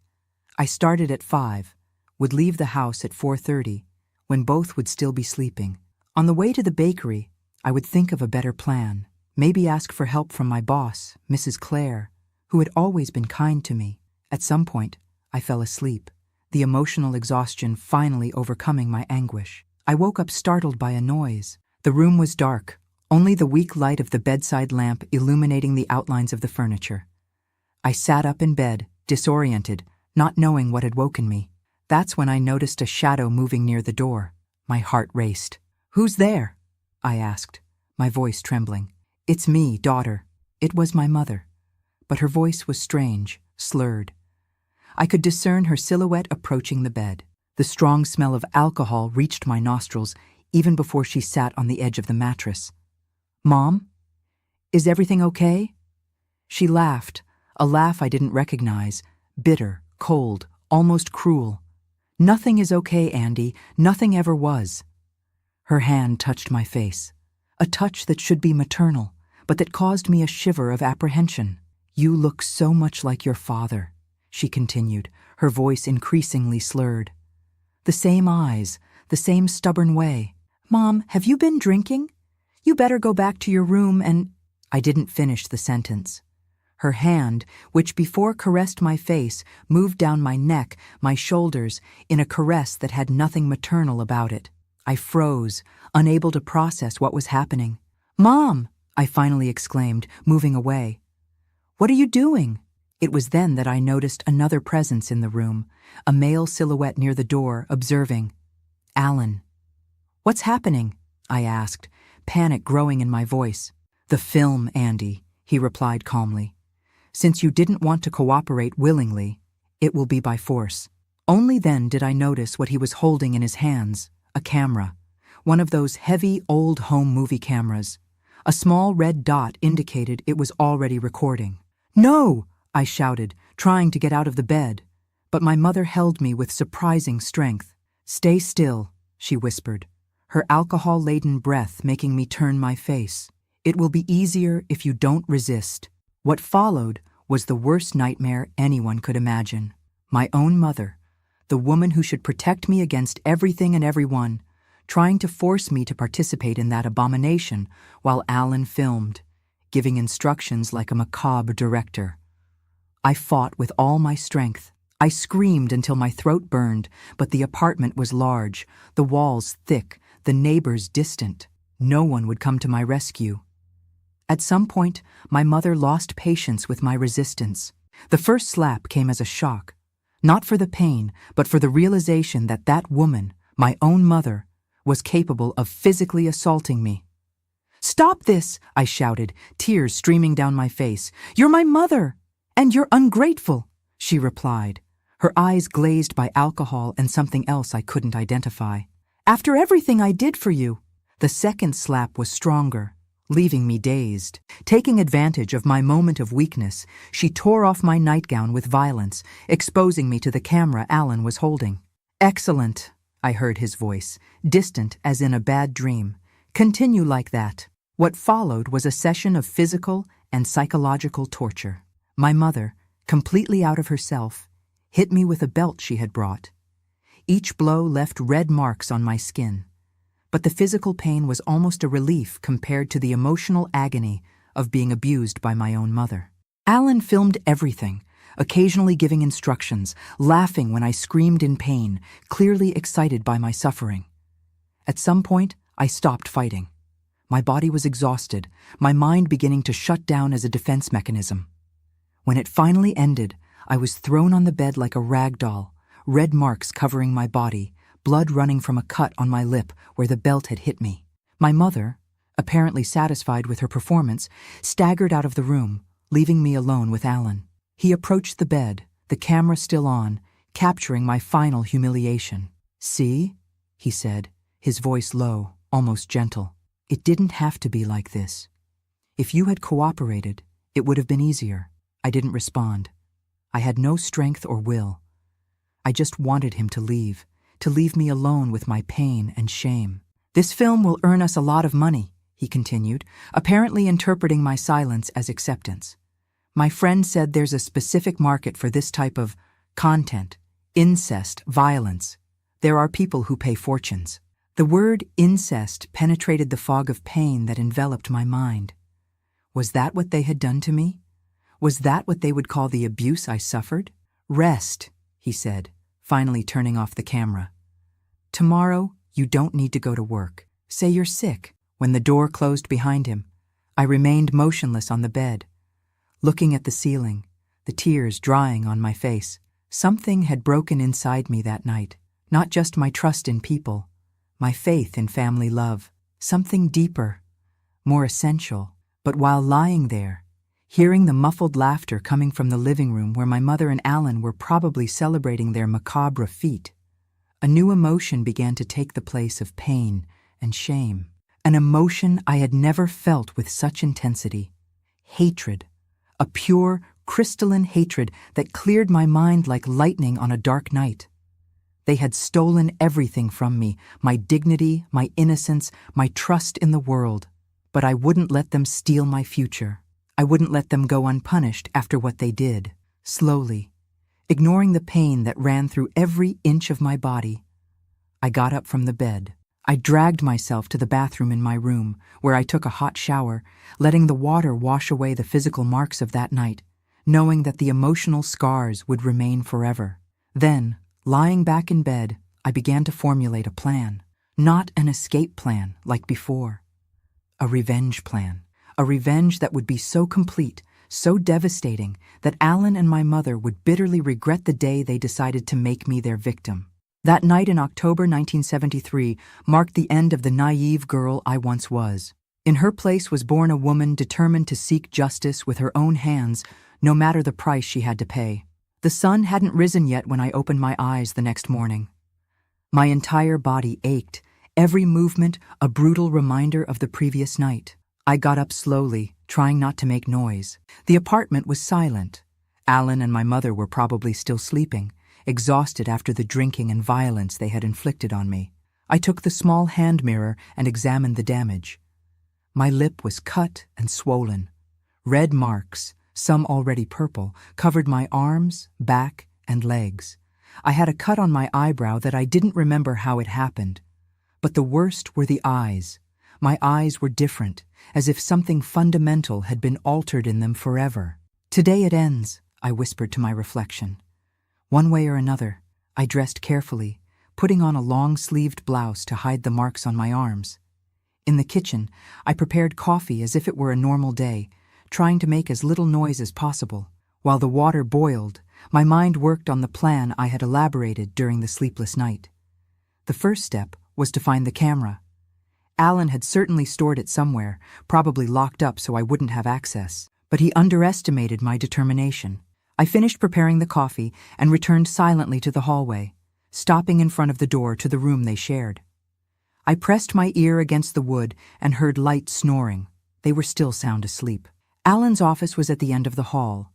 I started at 5, would leave the house at 4:30, when both would still be sleeping. On the way to the bakery, I would think of a better plan, maybe ask for help from my boss, Mrs. Clare, who had always been kind to me. At some point, I fell asleep, the emotional exhaustion finally overcoming my anguish. I woke up startled by a noise. The room was dark, only the weak light of the bedside lamp illuminating the outlines of the furniture. I sat up in bed, disoriented, not knowing what had woken me. That's when I noticed a shadow moving near the door. My heart raced. "Who's there?" I asked, my voice trembling. "It's me, daughter." It was my mother, but her voice was strange, slurred. I could discern her silhouette approaching the bed. The strong smell of alcohol reached my nostrils even before she sat on the edge of the mattress. "Mom? Is everything okay?" She laughed, a laugh I didn't recognize, bitter, cold, almost cruel. "Nothing is okay, Andy. Nothing ever was." Her hand touched my face, a touch that should be maternal, but that caused me a shiver of apprehension. "You look so much like your father," she continued, her voice increasingly slurred. "The same eyes, the same stubborn way. Mom, have you been drinking? You better go back to your room and—" I didn't finish the sentence. Her hand, which before caressed my face, moved down my neck, my shoulders, in a caress that had nothing maternal about it. I froze, unable to process what was happening. "Mom!" I finally exclaimed, moving away. "What are you doing?" It was then that I noticed another presence in the room, a male silhouette near the door, observing. "Alan." "What's happening?" I asked, panic growing in my voice. "The film, Andy," he replied calmly. "Since you didn't want to cooperate willingly, it will be by force." Only then did I notice what he was holding in his hands, a camera, one of those heavy old home movie cameras. A small red dot indicated it was already recording. "No!" I shouted, trying to get out of the bed, but my mother held me with surprising strength. "Stay still," she whispered, her alcohol-laden breath making me turn my face. "It will be easier if you don't resist." What followed was the worst nightmare anyone could imagine. My own mother, the woman who should protect me against everything and everyone, trying to force me to participate in that abomination while Alan filmed, giving instructions like a macabre director. I fought with all my strength. I screamed until my throat burned, but the apartment was large, the walls thick, the neighbors distant. No one would come to my rescue. At some point, my mother lost patience with my resistance. The first slap came as a shock, not for the pain, but for the realization that that woman, my own mother, was capable of physically assaulting me. "Stop this!" I shouted, tears streaming down my face. "You're my mother, and you're ungrateful," she replied, her eyes glazed by alcohol and something else I couldn't identify. "After everything I did for you." The second slap was stronger, leaving me dazed. Taking advantage of my moment of weakness, she tore off my nightgown with violence, exposing me to the camera Alan was holding. "Excellent," I heard his voice, distant as in a bad dream. "Continue like that." What followed was a session of physical and psychological torture. My mother, completely out of herself, hit me with a belt she had brought. Each blow left red marks on my skin, but the physical pain was almost a relief compared to the emotional agony of being abused by my own mother. Alan filmed everything, occasionally giving instructions, laughing when I screamed in pain, clearly excited by my suffering. At some point, I stopped fighting. My body was exhausted, my mind beginning to shut down as a defense mechanism. When it finally ended, I was thrown on the bed like a rag doll, red marks covering my body, blood running from a cut on my lip where the belt had hit me. My mother, apparently satisfied with her performance, staggered out of the room, leaving me alone with Alan. He approached the bed, the camera still on, capturing my final humiliation. "See?" he said, his voice low, almost gentle. "It didn't have to be like this. If you had cooperated, it would have been easier." I didn't respond. I had no strength or will. I just wanted him to leave me alone with my pain and shame. "This film will earn us a lot of money," he continued, apparently interpreting my silence as acceptance. "My friend said there's a specific market for this type of content, incest, violence. There are people who pay fortunes." The word incest penetrated the fog of pain that enveloped my mind. Was that what they had done to me? Was that what they would call the abuse I suffered? "Rest," he said, finally turning off the camera. "Tomorrow, you don't need to go to work. Say you're sick." When the door closed behind him, I remained motionless on the bed, looking at the ceiling, the tears drying on my face. Something had broken inside me that night, not just my trust in people, my faith in family love, something deeper, more essential. But while lying there, hearing the muffled laughter coming from the living room where my mother and Alan were probably celebrating their macabre feat, a new emotion began to take the place of pain and shame. An emotion I had never felt with such intensity. Hatred. A pure, crystalline hatred that cleared my mind like lightning on a dark night. They had stolen everything from me, my dignity, my innocence, my trust in the world. But I wouldn't let them steal my future. I wouldn't let them go unpunished after what they did. Slowly, ignoring the pain that ran through every inch of my body, I got up from the bed. I dragged myself to the bathroom in my room, where I took a hot shower, letting the water wash away the physical marks of that night, knowing that the emotional scars would remain forever. Then, lying back in bed, I began to formulate a plan. Not an escape plan like before. A revenge plan. A revenge that would be so complete, so devastating, that Alan and my mother would bitterly regret the day they decided to make me their victim. That night in October 1973 marked the end of the naive girl I once was. In her place was born a woman determined to seek justice with her own hands, no matter the price she had to pay. The sun hadn't risen yet when I opened my eyes the next morning. My entire body ached, every movement a brutal reminder of the previous night. I got up slowly, trying not to make noise. The apartment was silent. Alan and my mother were probably still sleeping, exhausted after the drinking and violence they had inflicted on me. I took the small hand mirror and examined the damage. My lip was cut and swollen. Red marks, some already purple, covered my arms, back, and legs. I had a cut on my eyebrow that I didn't remember how it happened. But the worst were the eyes. My eyes were different, as if something fundamental had been altered in them forever. "Today it ends," I whispered to my reflection. One way or another, I dressed carefully, putting on a long-sleeved blouse to hide the marks on my arms. In the kitchen, I prepared coffee as if it were a normal day, trying to make as little noise as possible. While the water boiled, my mind worked on the plan I had elaborated during the sleepless night. The first step was to find the camera. Alan had certainly stored it somewhere, probably locked up so I wouldn't have access. But he underestimated my determination. I finished preparing the coffee and returned silently to the hallway, stopping in front of the door to the room they shared. I pressed my ear against the wood and heard light snoring. They were still sound asleep. Alan's office was at the end of the hall.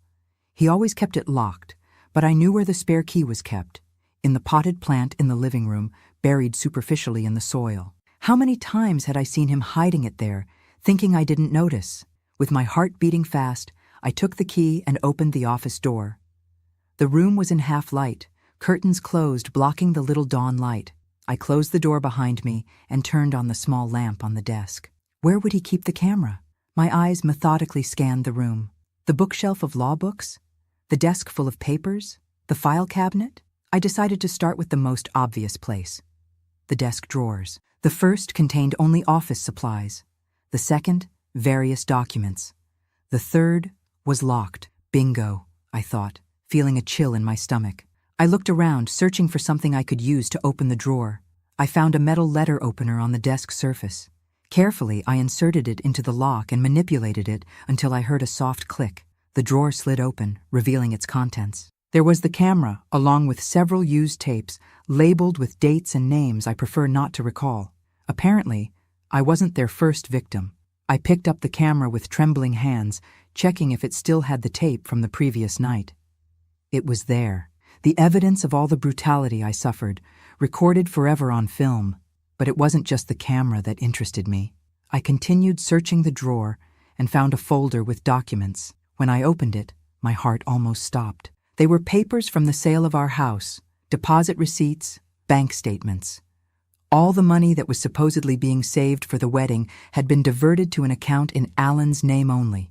He always kept it locked, but I knew where the spare key was kept, in the potted plant in the living room, buried superficially in the soil. How many times had I seen him hiding it there, thinking I didn't notice? With my heart beating fast, I took the key and opened the office door. The room was in half light, curtains closed blocking the little dawn light. I closed the door behind me and turned on the small lamp on the desk. Where would he keep the camera? My eyes methodically scanned the room. The bookshelf of law books? The desk full of papers? The file cabinet? I decided to start with the most obvious place. The desk drawers. The first contained only office supplies. The second, various documents. The third was locked. Bingo, I thought, feeling a chill in my stomach. I looked around, searching for something I could use to open the drawer. I found a metal letter opener on the desk surface. Carefully, I inserted it into the lock and manipulated it until I heard a soft click. The drawer slid open, revealing its contents. There was the camera, along with several used tapes, labeled with dates and names I prefer not to recall. Apparently, I wasn't their first victim. I picked up the camera with trembling hands, checking if it still had the tape from the previous night. It was there, the evidence of all the brutality I suffered, recorded forever on film. But it wasn't just the camera that interested me. I continued searching the drawer and found a folder with documents. When I opened it, my heart almost stopped. They were papers from the sale of our house, deposit receipts, bank statements. All the money that was supposedly being saved for the wedding had been diverted to an account in Alan's name only.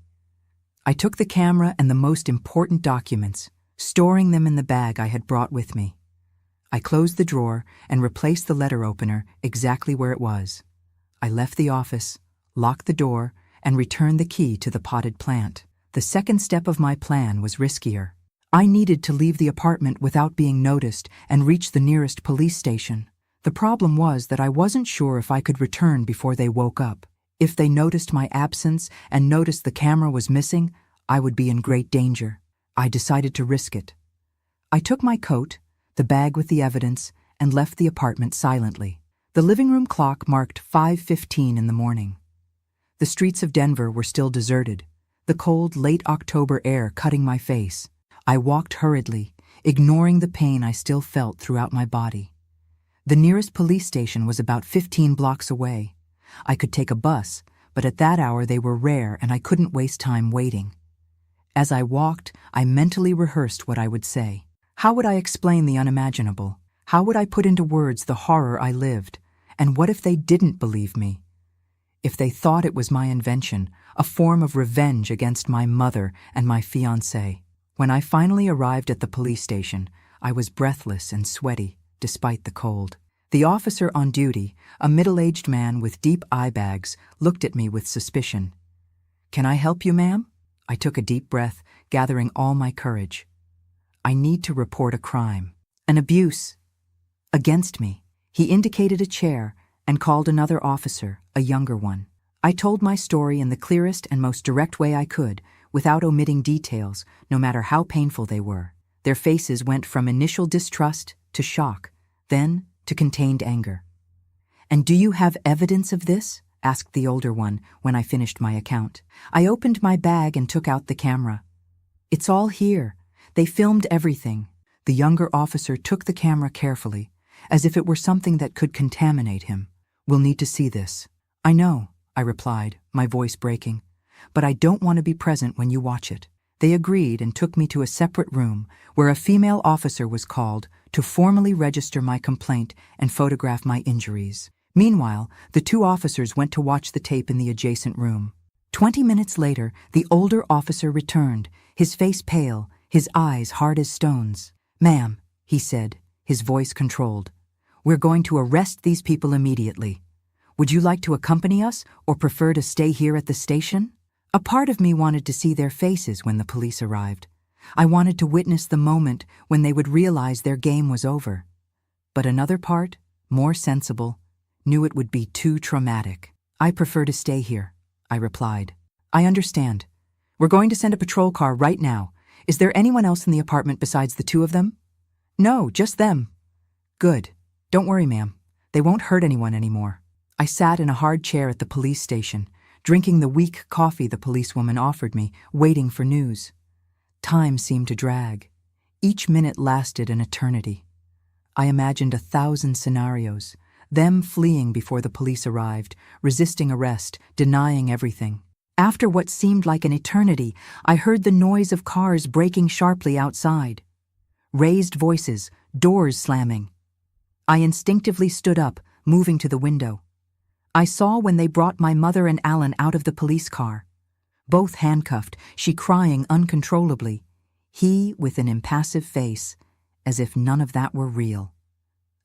I took the camera and the most important documents, storing them in the bag I had brought with me. I closed the drawer and replaced the letter opener exactly where it was. I left the office, locked the door, and returned the key to the potted plant. The second step of my plan was riskier. I needed to leave the apartment without being noticed and reach the nearest police station. The problem was that I wasn't sure if I could return before they woke up. If they noticed my absence and noticed the camera was missing, I would be in great danger. I decided to risk it. I took my coat, the bag with the evidence, and left the apartment silently. The living room clock marked 5:15 in the morning. The streets of Denver were still deserted, the cold, late October air cutting my face. I walked hurriedly, ignoring the pain I still felt throughout my body. The nearest police station was about 15 blocks away. I could take a bus, but at that hour they were rare and I couldn't waste time waiting. As I walked, I mentally rehearsed what I would say. How would I explain the unimaginable? How would I put into words the horror I lived? And what if they didn't believe me? If they thought it was my invention, a form of revenge against my mother and my fiancé? When I finally arrived at the police station, I was breathless and sweaty, despite the cold. The officer on duty, a middle-aged man with deep eye bags, looked at me with suspicion. "Can I help you, ma'am?" I took a deep breath, gathering all my courage. "I need to report a crime, an abuse against me." He indicated a chair and called another officer, a younger one. I told my story in the clearest and most direct way I could, without omitting details, no matter how painful they were. Their faces went from initial distrust to shock, then to contained anger. "And do you have evidence of this?" asked the older one when I finished my account. I opened my bag and took out the camera. "It's all here. They filmed everything." The younger officer took the camera carefully, as if it were something that could contaminate him. "We'll need to see this." "I know," I replied, my voice breaking, "but I don't want to be present when you watch it." They agreed and took me to a separate room where a female officer was called to formally register my complaint and photograph my injuries. Meanwhile, the two officers went to watch the tape in the adjacent room. 20 minutes later, the older officer returned, his face pale, his eyes hard as stones. "Ma'am," he said, his voice controlled, "we're going to arrest these people immediately. Would you like to accompany us or prefer to stay here at the station?" A part of me wanted to see their faces when the police arrived. I wanted to witness the moment when they would realize their game was over. But another part, more sensible, knew it would be too traumatic. I prefer to stay here, I replied. I understand. We're going to send a patrol car right now. Is there anyone else in the apartment besides the two of them? No, just them. Good. Don't worry, ma'am. They won't hurt anyone anymore. I sat in a hard chair at the police station, drinking the weak coffee the policewoman offered me, waiting for news. Time seemed to drag. Each minute lasted an eternity. I imagined 1,000 scenarios, them fleeing before the police arrived, resisting arrest, denying everything. After what seemed like an eternity, I heard the noise of cars braking sharply outside. Raised voices, doors slamming. I instinctively stood up, moving to the window. I saw when they brought my mother and Alan out of the police car. Both handcuffed, she crying uncontrollably. He with an impassive face, as if none of that were real.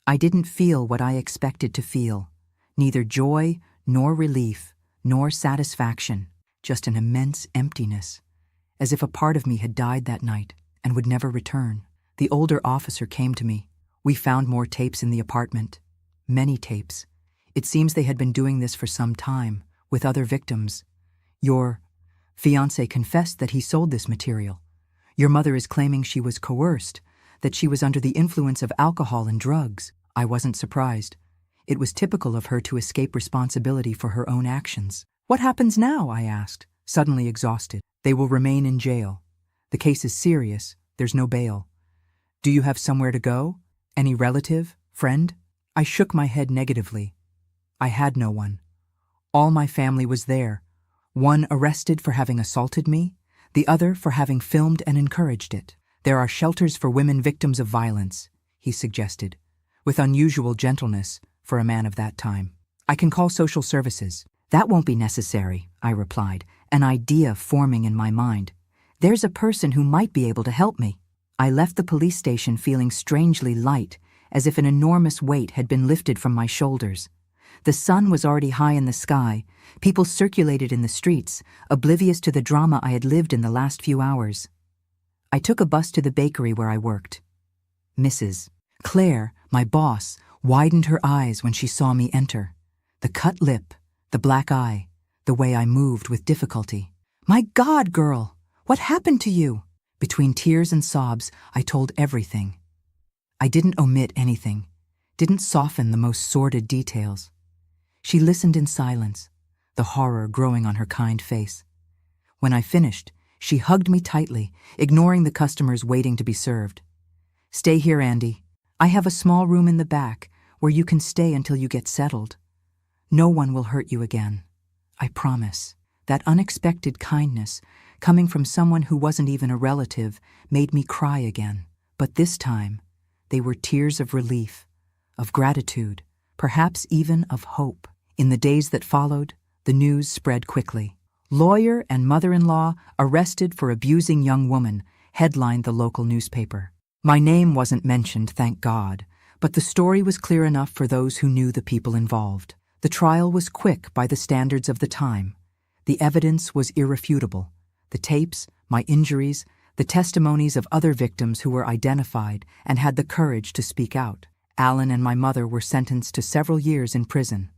I didn't feel what I expected to feel. Neither joy, nor relief, nor satisfaction. Just an immense emptiness, as if a part of me had died that night and would never return. The older officer came to me. We found more tapes in the apartment. Many tapes. It seems they had been doing this for some time, with other victims. Your fiancé confessed that he sold this material. Your mother is claiming she was coerced, that she was under the influence of alcohol and drugs. I wasn't surprised. It was typical of her to escape responsibility for her own actions. What happens now? I asked, suddenly exhausted. They will remain in jail. The case is serious. There's no bail. Do you have somewhere to go? Any relative? Friend? I shook my head negatively. I had no one. All my family was there. One arrested for having assaulted me, the other for having filmed and encouraged it. There are shelters for women victims of violence, he suggested, with unusual gentleness for a man of that time. I can call social services. That won't be necessary, I replied, an idea forming in my mind. There's a person who might be able to help me. I left the police station feeling strangely light, as if an enormous weight had been lifted from my shoulders. The sun was already high in the sky. People circulated in the streets, oblivious to the drama I had lived in the last few hours. I took a bus to the bakery where I worked. Mrs. Claire, my boss, widened her eyes when she saw me enter. The cut lip, the black eye, the way I moved with difficulty. My God, girl, what happened to you? Between tears and sobs, I told everything. I didn't omit anything, didn't soften the most sordid details. She listened in silence, the horror growing on her kind face. When I finished, she hugged me tightly, ignoring the customers waiting to be served. Stay here, Andy. I have a small room in the back where you can stay until you get settled. No one will hurt you again. I promise. That unexpected kindness, coming from someone who wasn't even a relative, made me cry again. But this time, they were tears of relief, of gratitude, perhaps even of hope. In the days that followed, the news spread quickly. Lawyer and mother-in-law arrested for abusing young woman, headlined the local newspaper. My name wasn't mentioned, thank God, but the story was clear enough for those who knew the people involved. The trial was quick by the standards of the time. The evidence was irrefutable. The tapes, my injuries, the testimonies of other victims who were identified and had the courage to speak out. Alan and my mother were sentenced to several years in prison.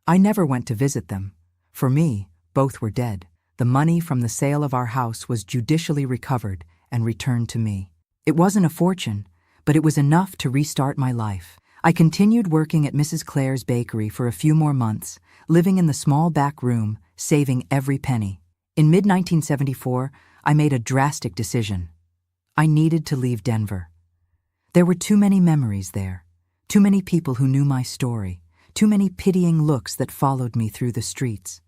I never went to visit them. For me, both were dead. The money from the sale of our house was judicially recovered and returned to me. It wasn't a fortune, but it was enough to restart my life. I continued working at Mrs. Claire's bakery for a few more months, living in the small back room, saving every penny. In mid-1974, I made a drastic decision. I needed to leave Denver. There were too many memories there, too many people who knew my story, too many pitying looks that followed me through the streets.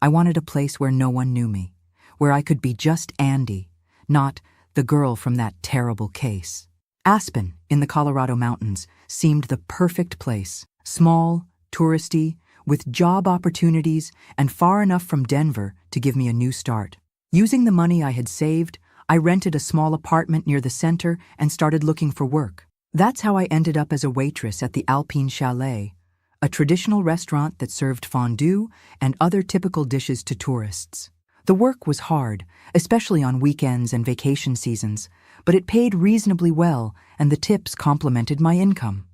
I wanted a place where no one knew me, where I could be just Andy, not the girl from that terrible case. Aspen, in the Colorado mountains, seemed the perfect place. Small, touristy, with job opportunities, and far enough from Denver to give me a new start. Using the money I had saved, I rented a small apartment near the center and started looking for work. That's how I ended up as a waitress at the Alpine Chalet, a traditional restaurant that served fondue and other typical dishes to tourists. The work was hard, especially on weekends and vacation seasons, but it paid reasonably well and the tips complemented my income.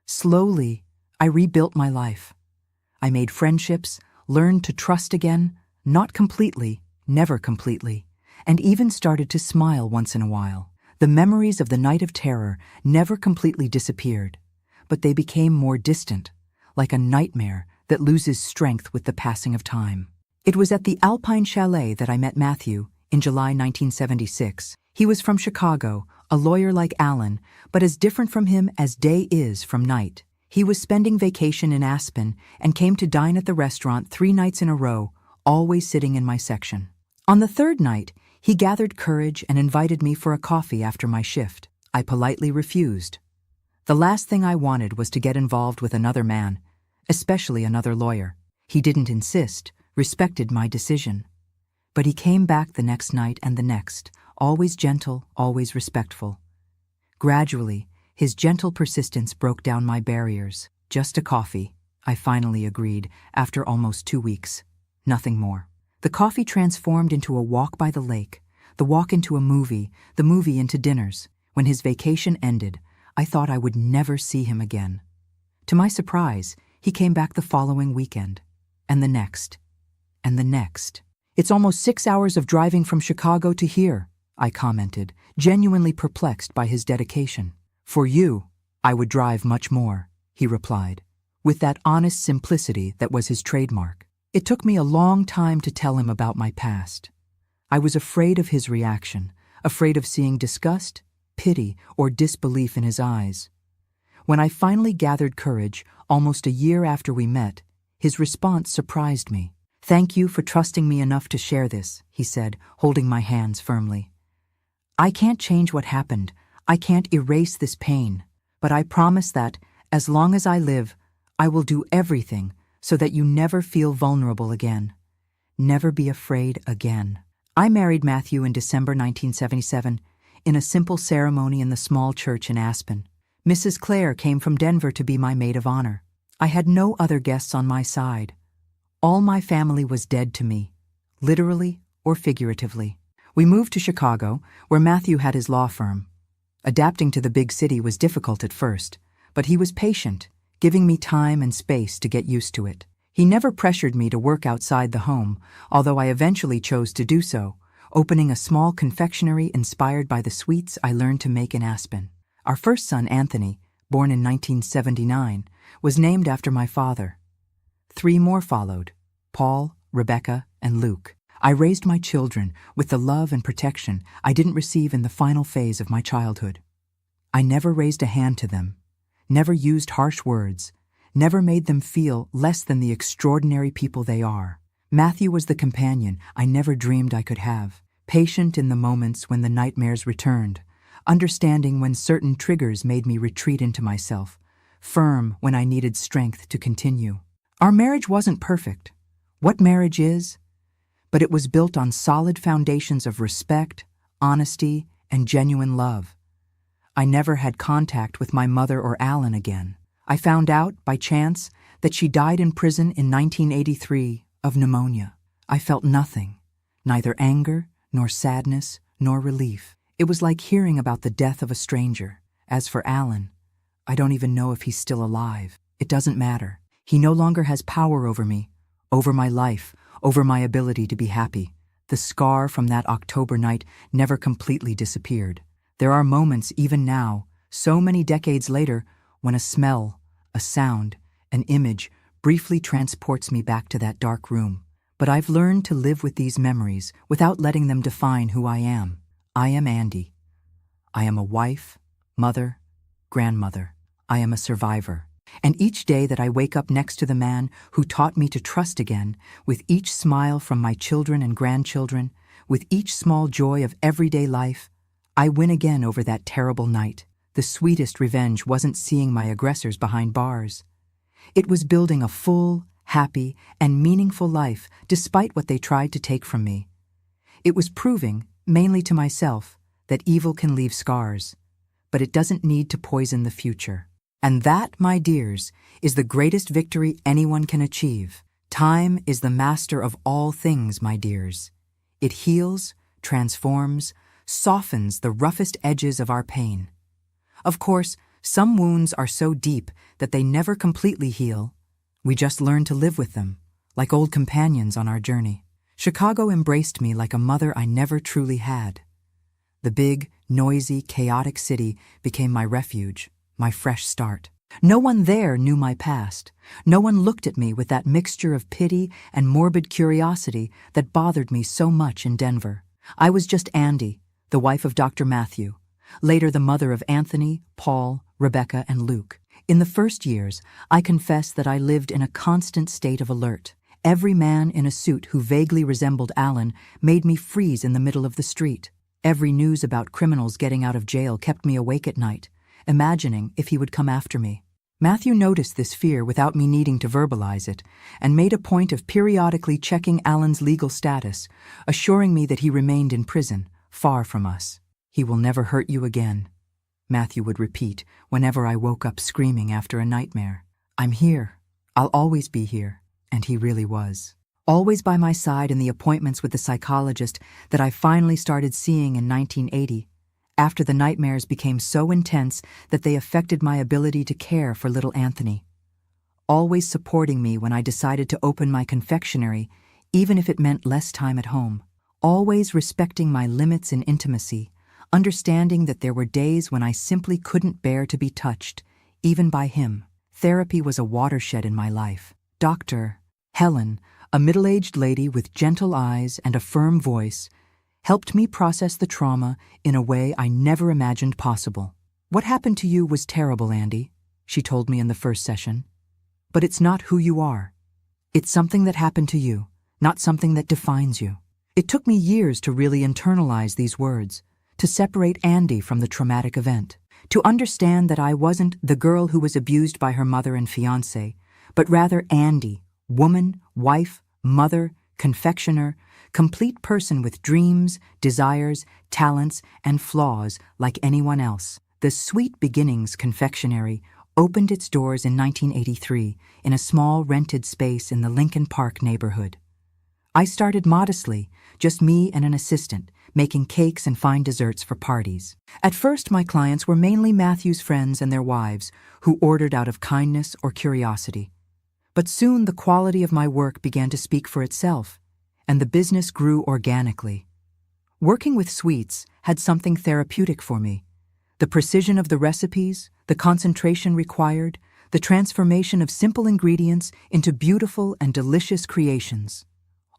Slowly, I rebuilt my life. I made friendships, learned to trust again, not completely, never completely, and even started to smile once in a while. The memories of the night of terror never completely disappeared, but they became more distant, like a nightmare that loses strength with the passing of time. It was at the Alpine Chalet that I met Matthew in July 1976. He was from Chicago, a lawyer like Alan, but as different from him as day is from night. He was spending vacation in Aspen and came to dine at the restaurant 3 nights in a row, always sitting in my section. On the 3rd night, he gathered courage and invited me for a coffee after my shift. I politely refused. The last thing I wanted was to get involved with another man, especially another lawyer. He didn't insist, respected my decision. But he came back the next night and the next, always gentle, always respectful. Gradually, his gentle persistence broke down my barriers. Just a coffee, I finally agreed, after almost 2 weeks. Nothing more. The coffee transformed into a walk by the lake, the walk into a movie, the movie into dinners. When his vacation ended, I thought I would never see him again. To my surprise, he came back the following weekend, and the next, and the next. "It's almost 6 hours of driving from Chicago to here," I commented, genuinely perplexed by his dedication. "For you, I would drive much more," he replied, with that honest simplicity that was his trademark. It took me a long time to tell him about my past. I was afraid of his reaction, afraid of seeing disgust, pity, or disbelief in his eyes. When I finally gathered courage, almost a year after we met, his response surprised me. "Thank you for trusting me enough to share this," he said, holding my hands firmly. "I can't change what happened. I can't erase this pain. But I promise that, as long as I live, I will do everything so that you never feel vulnerable again. Never be afraid again." I married Matthew in December 1977 in a simple ceremony in the small church in Aspen. Mrs. Clare came from Denver to be my maid of honor. I had no other guests on my side. All my family was dead to me, literally or figuratively. We moved to Chicago, where Matthew had his law firm. Adapting to the big city was difficult at first, but he was patient, giving me time and space to get used to it. He never pressured me to work outside the home, although I eventually chose to do so, opening a small confectionery inspired by the sweets I learned to make in Aspen. Our first son, Anthony, born in 1979, was named after my father. 3 more followed: Paul, Rebecca, and Luke. I raised my children with the love and protection I didn't receive in the final phase of my childhood. I never raised a hand to them, never used harsh words, never made them feel less than the extraordinary people they are. Matthew was the companion I never dreamed I could have, patient in the moments when the nightmares returned, understanding when certain triggers made me retreat into myself, firm when I needed strength to continue. Our marriage wasn't perfect. What marriage is? But it was built on solid foundations of respect, honesty, and genuine love. I never had contact with my mother or Alan again. I found out, by chance, that she died in prison in 1983 of pneumonia. I felt nothing, neither anger, nor sadness, nor relief. It was like hearing about the death of a stranger. As for Alan, I don't even know if he's still alive. It doesn't matter. He no longer has power over me, over my life, over my ability to be happy. The scar from that October night never completely disappeared. There are moments, even now, so many decades later, when a smell, a sound, an image briefly transports me back to that dark room. But I've learned to live with these memories without letting them define who I am. I am Andy. I am a wife, mother, grandmother. I am a survivor. And each day that I wake up next to the man who taught me to trust again, with each smile from my children and grandchildren, with each small joy of everyday life, I win again over that terrible night. The sweetest revenge wasn't seeing my aggressors behind bars. It was building a full, happy, and meaningful life despite what they tried to take from me. It was proving, mainly to myself, that evil can leave scars, but it doesn't need to poison the future. And that, my dears, is the greatest victory anyone can achieve. Time is the master of all things, my dears. It heals, transforms, softens the roughest edges of our pain. Of course, Some wounds are so deep that they never completely heal. We just learn to live with them, like old companions on our journey. Chicago embraced me like a mother I never truly had. The big, noisy, chaotic city became my refuge, my fresh start. No one there knew my past. No one looked at me with that mixture of pity and morbid curiosity that bothered me so much in Denver. I was just Andy, the wife of Dr. Matthew, later the mother of Anthony, Paul, Rebecca, and Luke. In the first years, I confess that I lived in a constant state of alert. Every man in a suit who vaguely resembled Alan made me freeze in the middle of the street. Every news about criminals getting out of jail kept me awake at night, imagining if he would come after me. Matthew noticed this fear without me needing to verbalize it, and made a point of periodically checking Alan's legal status, assuring me that he remained in prison, far from us. "He will never hurt you again," Matthew would repeat whenever I woke up screaming after a nightmare. "I'm here. I'll always be here." And he really was. Always by my side in the appointments with the psychologist that I finally started seeing in 1980, after the nightmares became so intense that they affected my ability to care for little Anthony. Always supporting me when I decided to open my confectionery, even if it meant less time at home. Always respecting my limits in intimacy, understanding that there were days when I simply couldn't bear to be touched, even by him. Therapy was a watershed in my life. Dr. Helen, a middle-aged lady with gentle eyes and a firm voice, helped me process the trauma in a way I never imagined possible. "What happened to you was terrible, Andy," she told me in the first session. "But it's not who you are. It's something that happened to you, not something that defines you." It took me years to really internalize these words, to separate Andy from the traumatic event, to understand that I wasn't the girl who was abused by her mother and fiancé, but rather Andy, woman, wife, mother, confectioner, complete person with dreams, desires, talents, and flaws like anyone else. The Sweet Beginnings confectionery opened its doors in 1983 in a small rented space in the Lincoln Park neighborhood. I started modestly, just me and an assistant, making cakes and fine desserts for parties. At first, my clients were mainly Matthew's friends and their wives, who ordered out of kindness or curiosity. But soon the quality of my work began to speak for itself, and the business grew organically. Working with sweets had something therapeutic for me. The precision of the recipes, the concentration required, the transformation of simple ingredients into beautiful and delicious creations.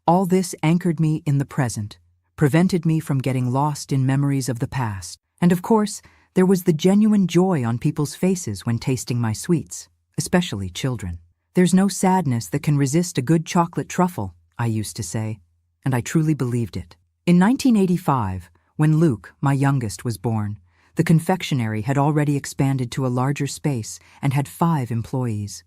All this anchored me in the present, prevented me from getting lost in memories of the past. And of course, there was the genuine joy on people's faces when tasting my sweets, especially children. "There's no sadness that can resist a good chocolate truffle," I used to say, and I truly believed it. In 1985, when Luke, my youngest, was born, the confectionery had already expanded to a larger space and had 5 employees.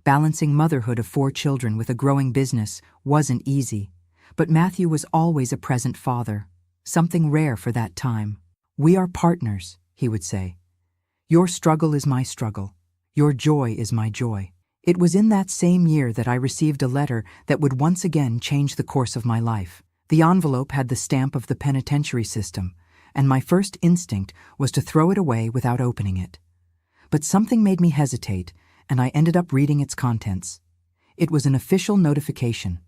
Balancing motherhood of 4 children with a growing business wasn't easy, but Matthew was always a present father, something rare for that time. "We are partners," he would say. "Your struggle is my struggle. Your joy is my joy." It was in that same year that I received a letter that would once again change the course of my life. The envelope had the stamp of the penitentiary system, and my first instinct was to throw it away without opening it. But something made me hesitate, and I ended up reading its contents. It was an official notification.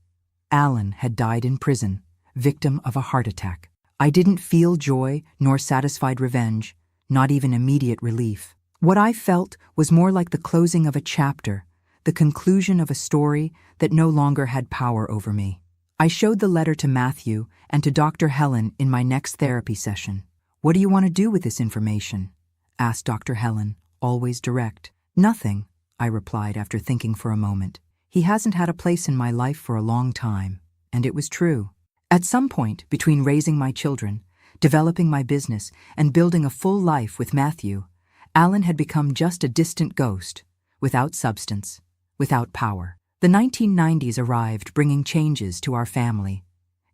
Alan had died in prison, victim of a heart attack. I didn't feel joy nor satisfied revenge, not even immediate relief. What I felt was more like the closing of a chapter, the conclusion of a story that no longer had power over me. I showed the letter to Matthew and to Dr. Helen in my next therapy session. "What do you want to do with this information?" asked Dr. Helen, always direct. "Nothing," I replied after thinking for a moment. He hasn't had a place in my life for a long time, and it was true. At some point, between raising my children, developing my business, and building a full life with Matthew, Alan had become just a distant ghost, without substance, without power. The 1990s arrived, bringing changes to our family.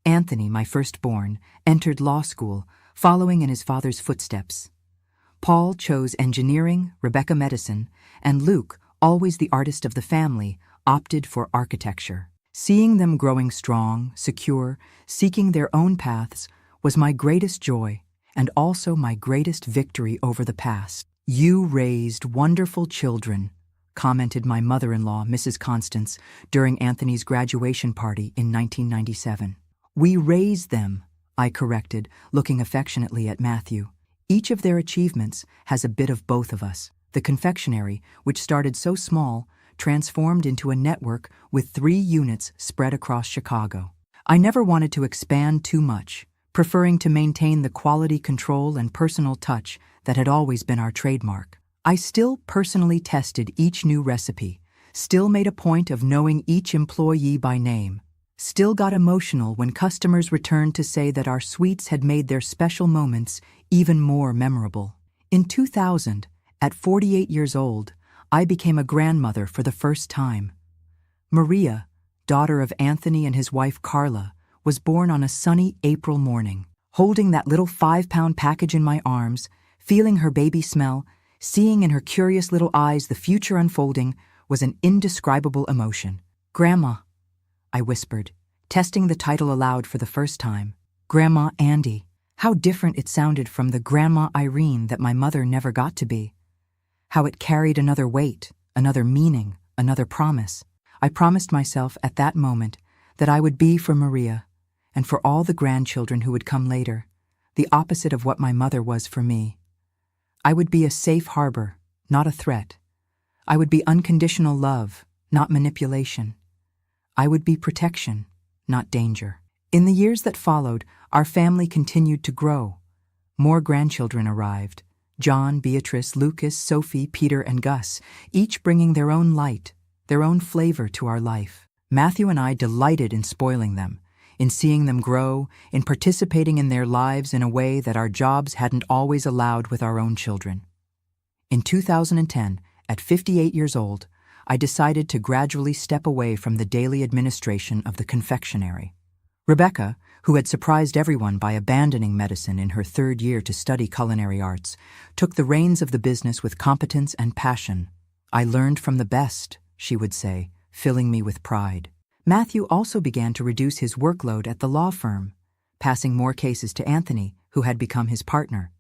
Anthony, my firstborn, entered law school, following in his father's footsteps. Paul chose engineering, Rebecca medicine, and Luke, always the artist of the family, opted for architecture. Seeing them growing strong, secure, seeking their own paths was my greatest joy and also my greatest victory over the past. "You raised wonderful children," commented my mother-in-law, Mrs. Constance, during Anthony's graduation party in 1997. "We raised them," I corrected, looking affectionately at Matthew. "Each of their achievements has a bit of both of us." The confectionery, which started so small, transformed into a network with 3 units spread across Chicago. I never wanted to expand too much, preferring to maintain the quality control and personal touch that had always been our trademark. I still personally tested each new recipe, still made a point of knowing each employee by name, still got emotional when customers returned to say that our sweets had made their special moments even more memorable. In 2000, at 48 years old, I became a grandmother for the first time. Maria, daughter of Anthony and his wife Carla, was born on a sunny April morning. Holding that little 5-pound package in my arms, feeling her baby smell, seeing in her curious little eyes the future unfolding, was an indescribable emotion. "Grandma," I whispered, testing the title aloud for the first time. Grandma Andy. How different it sounded from the Grandma Irene that my mother never got to be. How it carried another weight, another meaning, another promise. I promised myself at that moment that I would be for Maria, and for all the grandchildren who would come later, the opposite of what my mother was for me. I would be a safe harbor, not a threat. I would be unconditional love, not manipulation. I would be protection, not danger. In the years that followed, our family continued to grow. More grandchildren arrived. John, Beatrice, Lucas, Sophie, Peter, and Gus, each bringing their own light, their own flavor to our life. Matthew and I delighted in spoiling them, in seeing them grow, in participating in their lives in a way that our jobs hadn't always allowed with our own children. In 2010, at 58 years old, I decided to gradually step away from the daily administration of the confectionery. Rebecca, who had surprised everyone by abandoning medicine in her 3rd year to study culinary arts, took the reins of the business with competence and passion. "I learned from the best," she would say, filling me with pride. Matthew also began to reduce his workload at the law firm, passing more cases to Anthony, who had become his partner.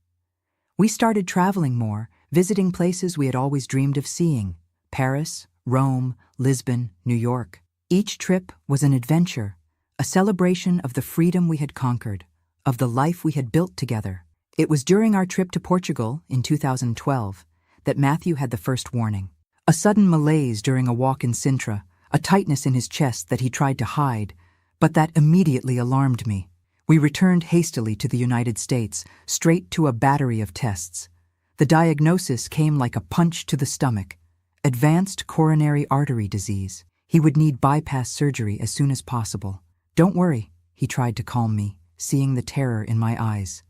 We started traveling more, visiting places we had always dreamed of seeing: Paris, Rome, Lisbon, New York. Each trip was an adventure, a celebration of the freedom we had conquered, of the life we had built together. It was during our trip to Portugal in 2012 that Matthew had the first warning. A sudden malaise during a walk in Sintra, a tightness in his chest that he tried to hide, but that immediately alarmed me. We returned hastily to the United States, straight to a battery of tests. The diagnosis came like a punch to the stomach: advanced coronary artery disease. He would need bypass surgery as soon as possible. "Don't worry," he tried to calm me, seeing the terror in my eyes.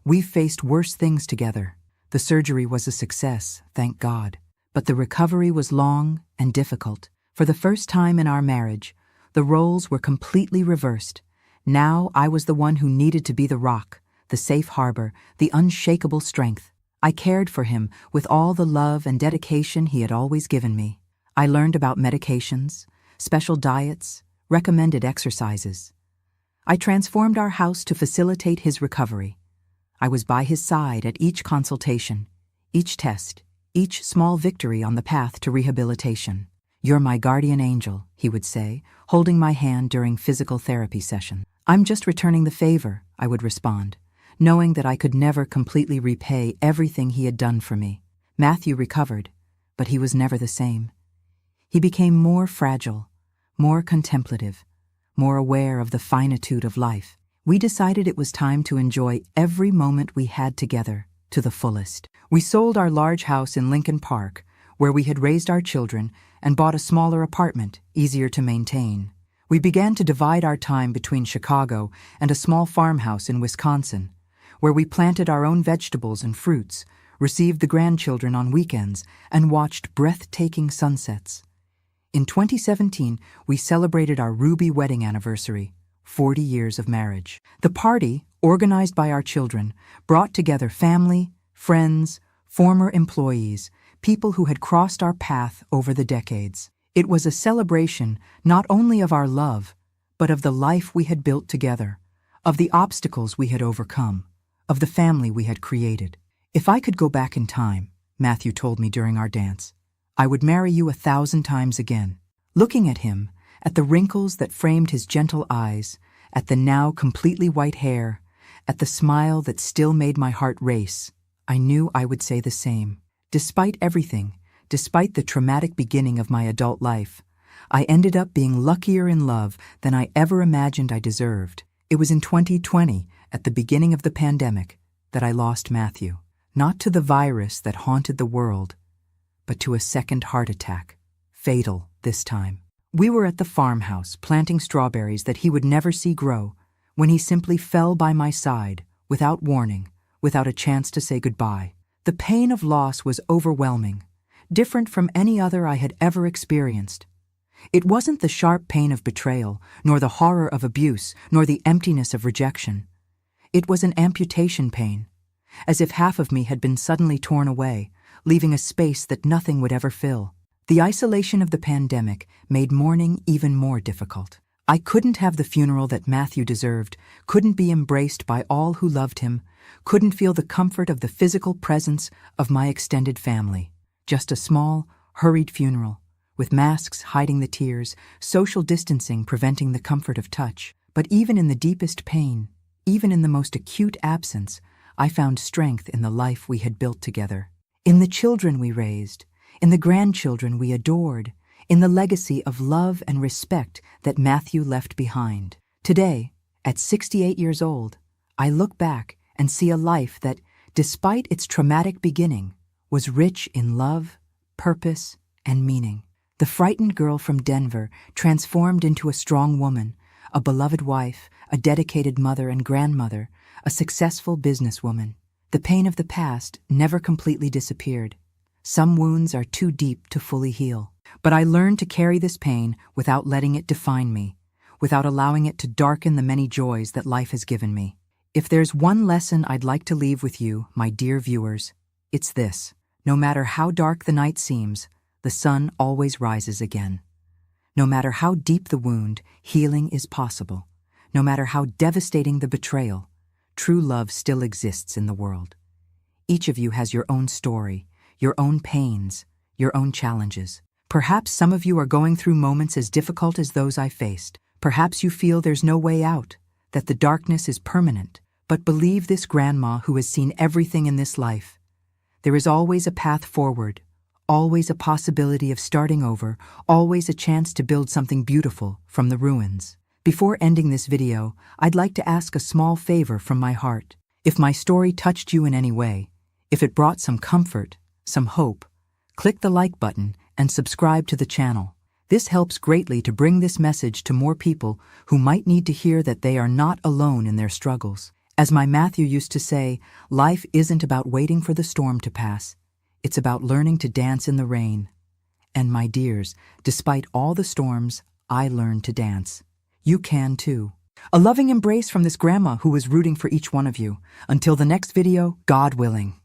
"We've faced worse things together. The surgery was a success, thank God. But the recovery was long and difficult. For the first time in our marriage, the roles were completely reversed. Now I was the one who needed to be the rock, the safe harbor, the unshakable strength. I cared for him with all the love and dedication he had always given me. I learned about medications, special diets, recommended exercises. I transformed our house to facilitate his recovery. I was by his side at each consultation, each test, each small victory on the path to rehabilitation. "You're my guardian angel," he would say, holding my hand during physical therapy sessions. "I'm just returning the favor," I would respond, knowing that I could never completely repay everything he had done for me. Matthew recovered, but he was never the same. He became more fragile, more contemplative, more aware of the finitude of life. We decided it was time to enjoy every moment we had together to the fullest. We sold our large house in Lincoln Park, where we had raised our children, and bought a smaller apartment, easier to maintain. We began to divide our time between Chicago and a small farmhouse in Wisconsin, where we planted our own vegetables and fruits, received the grandchildren on weekends, and watched breathtaking sunsets. In 2017, we celebrated our ruby wedding anniversary, 40 years of marriage. The party, organized by our children, brought together family, friends, former employees, people who had crossed our path over the decades. It was a celebration not only of our love, but of the life we had built together, of the obstacles we had overcome, of the family we had created. If I could go back in time, Matthew told me during our dance. "I would marry you 1,000 times again." Looking at him, at the wrinkles that framed his gentle eyes, at the now completely white hair, at the smile that still made my heart race, I knew I would say the same. Despite everything, despite the traumatic beginning of my adult life, I ended up being luckier in love than I ever imagined I deserved. It was in 2020, at the beginning of the pandemic, that I lost Matthew. Not to the virus that haunted the world, but to a second heart attack, fatal this time. We were at the farmhouse planting strawberries that he would never see grow, when he simply fell by my side, without warning, without a chance to say goodbye. The pain of loss was overwhelming, different from any other I had ever experienced. It wasn't the sharp pain of betrayal, nor the horror of abuse, nor the emptiness of rejection. It was an amputation pain, as if half of me had been suddenly torn away, leaving a space that nothing would ever fill. The isolation of the pandemic made mourning even more difficult. I couldn't have the funeral that Matthew deserved, couldn't be embraced by all who loved him, couldn't feel the comfort of the physical presence of my extended family. Just a small, hurried funeral, with masks hiding the tears, social distancing preventing the comfort of touch. But even in the deepest pain, even in the most acute absence, I found strength in the life we had built together. In the children we raised, in the grandchildren we adored, in the legacy of love and respect that Matthew left behind. Today, at 68 years old, I look back and see a life that, despite its traumatic beginning, was rich in love, purpose, and meaning. The frightened girl from Denver transformed into a strong woman, a beloved wife, a dedicated mother and grandmother, a successful businesswoman. The pain of the past never completely disappeared. Some wounds are too deep to fully heal. But I learned to carry this pain without letting it define me, without allowing it to darken the many joys that life has given me. If there's one lesson I'd like to leave with you, my dear viewers, it's this: no matter how dark the night seems, the sun always rises again. No matter how deep the wound, healing is possible. No matter how devastating the betrayal, true love still exists in the world. Each of you has your own story, your own pains, your own challenges. Perhaps some of you are going through moments as difficult as those I faced. Perhaps you feel there's no way out, that the darkness is permanent. But believe this grandma who has seen everything in this life. There is always a path forward, always a possibility of starting over, always a chance to build something beautiful from the ruins. Before ending this video, I'd like to ask a small favor from my heart. If my story touched you in any way, if it brought some comfort, some hope, click the like button and subscribe to the channel. This helps greatly to bring this message to more people who might need to hear that they are not alone in their struggles. As my Matthew used to say, life isn't about waiting for the storm to pass. It's about learning to dance in the rain. And my dears, despite all the storms, I learned to dance. You can too. A loving embrace from this grandma who was rooting for each one of you. Until the next video, God willing.